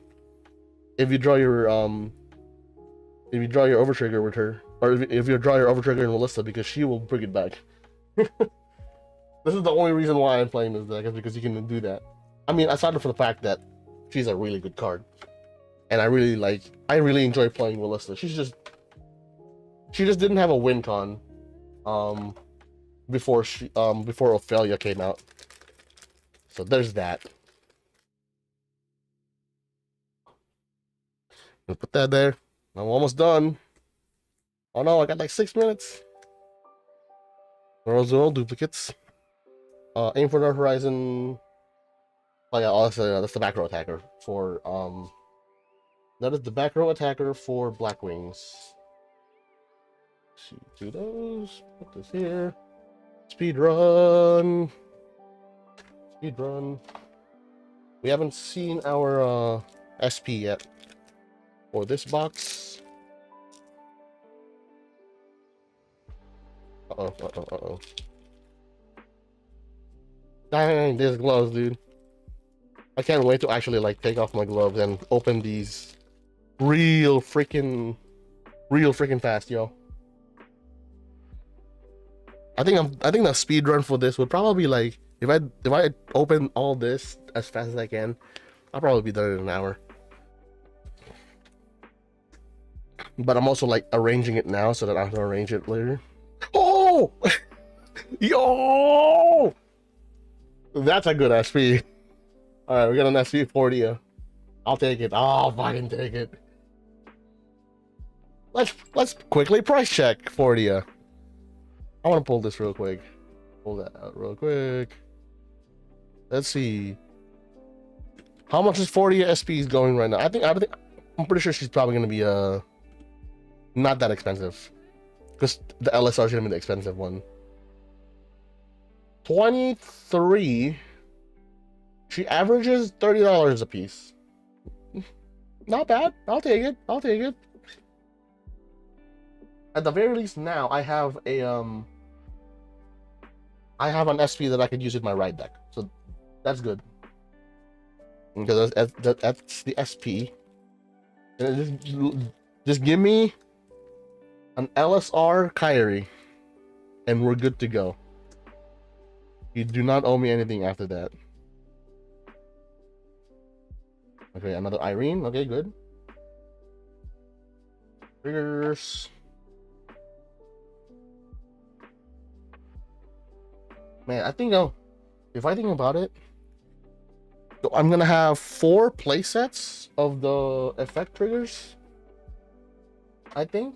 S1: if you draw your Overtrigger with her, or if you draw your Overtrigger in Willista, because she will bring it back. This is the only reason why I'm playing this deck, is because you can do that. I mean, aside from the fact that she's a really good card, and I really enjoy playing Willista. She just didn't have a win con before Ophelia came out. So there's that. I'll put that there. I'm almost done. Oh no, I got like 6 minutes. Those are all duplicates. Aim for the horizon. Oh yeah, also that's the back row attacker for that is the back row attacker for Black Wings. Let's see, do those. Put this here. Speed run. Speed run. We haven't seen our SP yet for this box. Uh-oh. Dang, there's gloves, dude. I can't wait to actually like take off my gloves and open these real freaking fast, yo. I think the speed run for this would probably like if I open all this as fast as I can, I'll probably be done in an hour. But I'm also like arranging it now so that I can arrange it later. Oh, yo, that's a good SP. All right, we got an SP 40. I'll take it. I'll fucking take it. Let's quickly price check 40. I want to pull this real quick. Pull that out real quick. Let's see. How much is 40 SPs going right now? I'm pretty sure she's probably gonna be not that expensive. Because the LSR is gonna be the expensive one. 23. She averages $30 a piece. Not bad. I'll take it. I'll take it. At the very least now I have an SP that I could use in my right deck. So that's good. Because that's the SP. And just give me an LSR Kyrie and we're good to go. You do not owe me anything after that. Okay, another Irene. Okay, good. Triggers. Man, I think if I think about it, I'm gonna have 4 playsets of the effect triggers. I think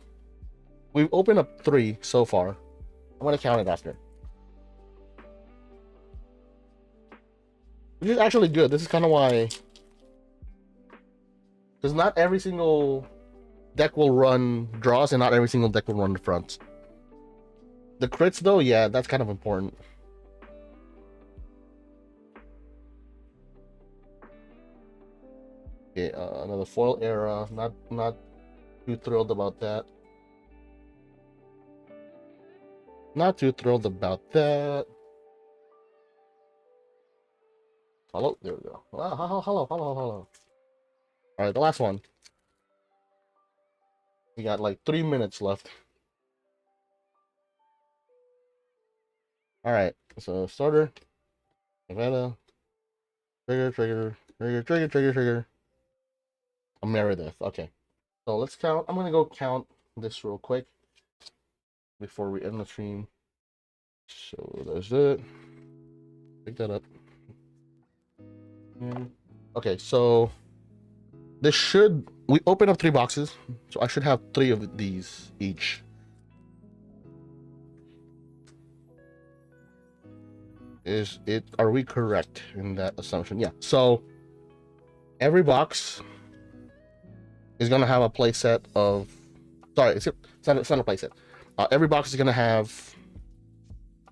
S1: we've opened up 3 so far. I'm gonna count it after. Which is actually good. This is kind of why, because not every single deck will run draws and not every single deck will run the fronts. The crits though, yeah, that's kind of important. Okay, another foil era. Not too thrilled about that. Not too thrilled about that. Hello, there we go. Hello. All right, the last one. We got like 3 minutes left. All right, so starter, Nevada, trigger. A Meredith. Okay, so let's count. I'm gonna go count this real quick before we end the stream. So there's it. Pick that up. Okay, so this should, we open up 3 boxes, so I should have 3 of these each. Are we correct in that assumption? Yeah, so every box is gonna have a playset of, sorry, it's not a playset. Every box is gonna have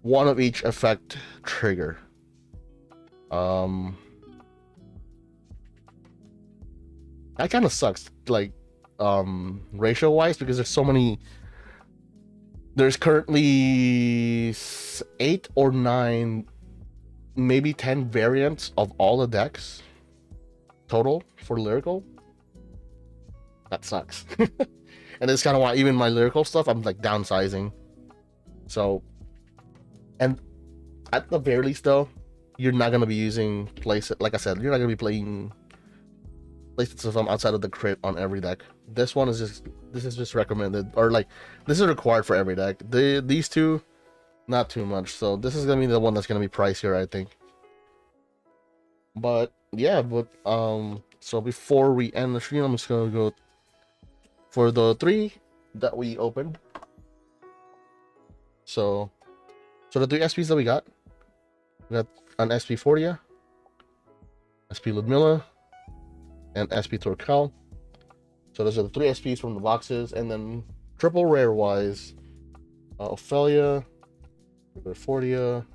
S1: 1 of each effect trigger. That kind of sucks, like ratio wise, because there's so many. There's currently 8 or 9, maybe 10 variants of all the decks total for Lyrical. That sucks. And it's kind of why even my Lyrical stuff I'm like downsizing. So, and at the very least though, you're not gonna be using playset. Like I said, you're not gonna be playing playsets from outside of the crit on every deck. This is just recommended, or like this is required for every deck. These 2, not too much. So this is gonna be the one that's gonna be pricier, I think. But yeah, so before we end the stream, I'm just gonna go for the 3 that we opened. So the 3 SPs that we got an SP 40, SP Ludmilla, and SP Torcal. So those are the 3 SPs from the boxes, and then triple rare wise, Ophelia, Fordia,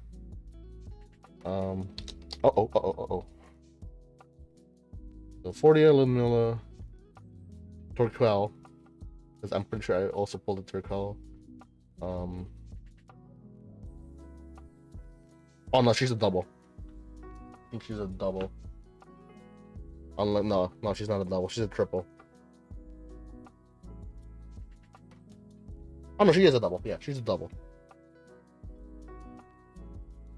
S1: so Fordia, Ludmilla, Torquel, because I'm pretty sure I also pulled the Torquel. Oh no, she's a double. I think she's a double. No, she's not a double. She's a triple. Oh no, she is a double. Yeah, she's a double.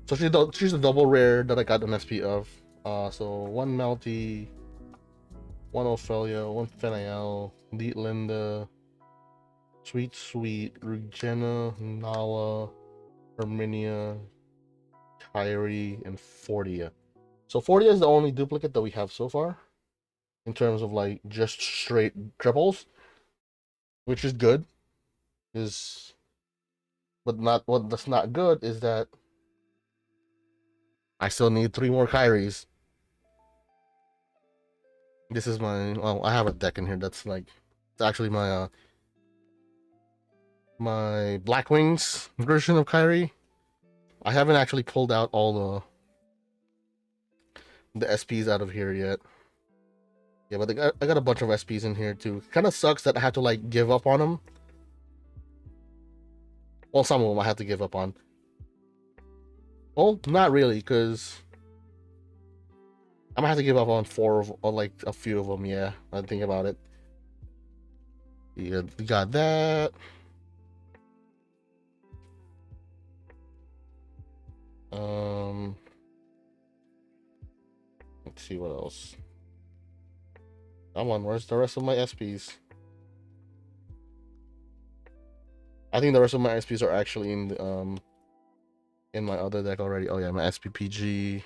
S1: So she's a double rare that I got an SP of. So 1 Melty, 1 Ophelia, 1 Fenael, Neat Linda, Sweet, Regina, Nala, Herminia, Kyrie, and Fordia. So Fordia is the only duplicate that we have so far, in terms of like just straight triples, which is good. But that's not good is that I still need 3 more Kyries. This is my, well, I have a deck in here that's like, it's actually my my Black Wings version of Kyrie. I haven't actually pulled out all the SPs out of here yet. Yeah, but I got a bunch of SPs in here too. Kind of sucks that I have to like give up on them. Well, some of them I have to give up on. Well, not really, because I'm gonna have to give up on 4 of, or like a few of them. Yeah, I think about it. Yeah, we got that. Let's see what else. Come on, where's the rest of my SPs? I think the rest of my SPs are actually in my other deck already. Oh yeah, my SPPG.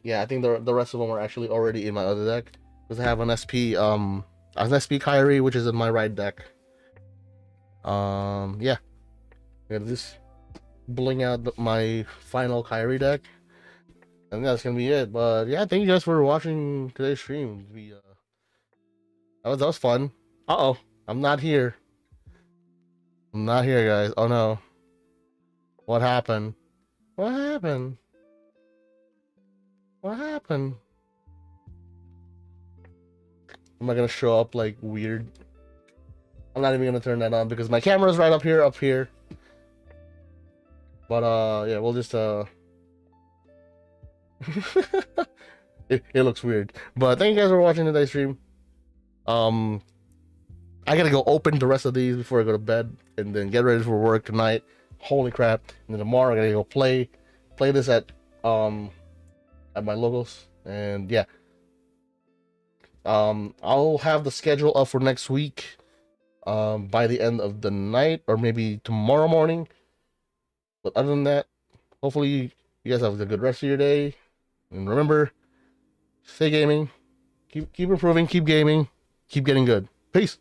S1: Yeah, I think the rest of them are actually already in my other deck, because I have an SP Kyrie, which is in my right deck. Yeah, just bling out my final Kyrie deck, and that's gonna be it. But yeah, thank you guys for watching today's stream. That was fun. Uh-oh, I'm not here. I'm not here, guys. Oh no. What happened? What happened? What happened? Am I gonna show up like weird? I'm not even gonna turn that on because my camera's right up here. But yeah, we'll just it looks weird. But thank you guys for watching today's stream. I gotta go open the rest of these before I go to bed, and then get ready for work tonight. Holy crap! And then tomorrow I gotta go play this at my logos, and yeah. I'll have the schedule up for next week by the end of the night, or maybe tomorrow morning. But other than that, hopefully you guys have a good rest of your day, and remember, stay gaming, keep improving, keep gaming, keep getting good. Peace.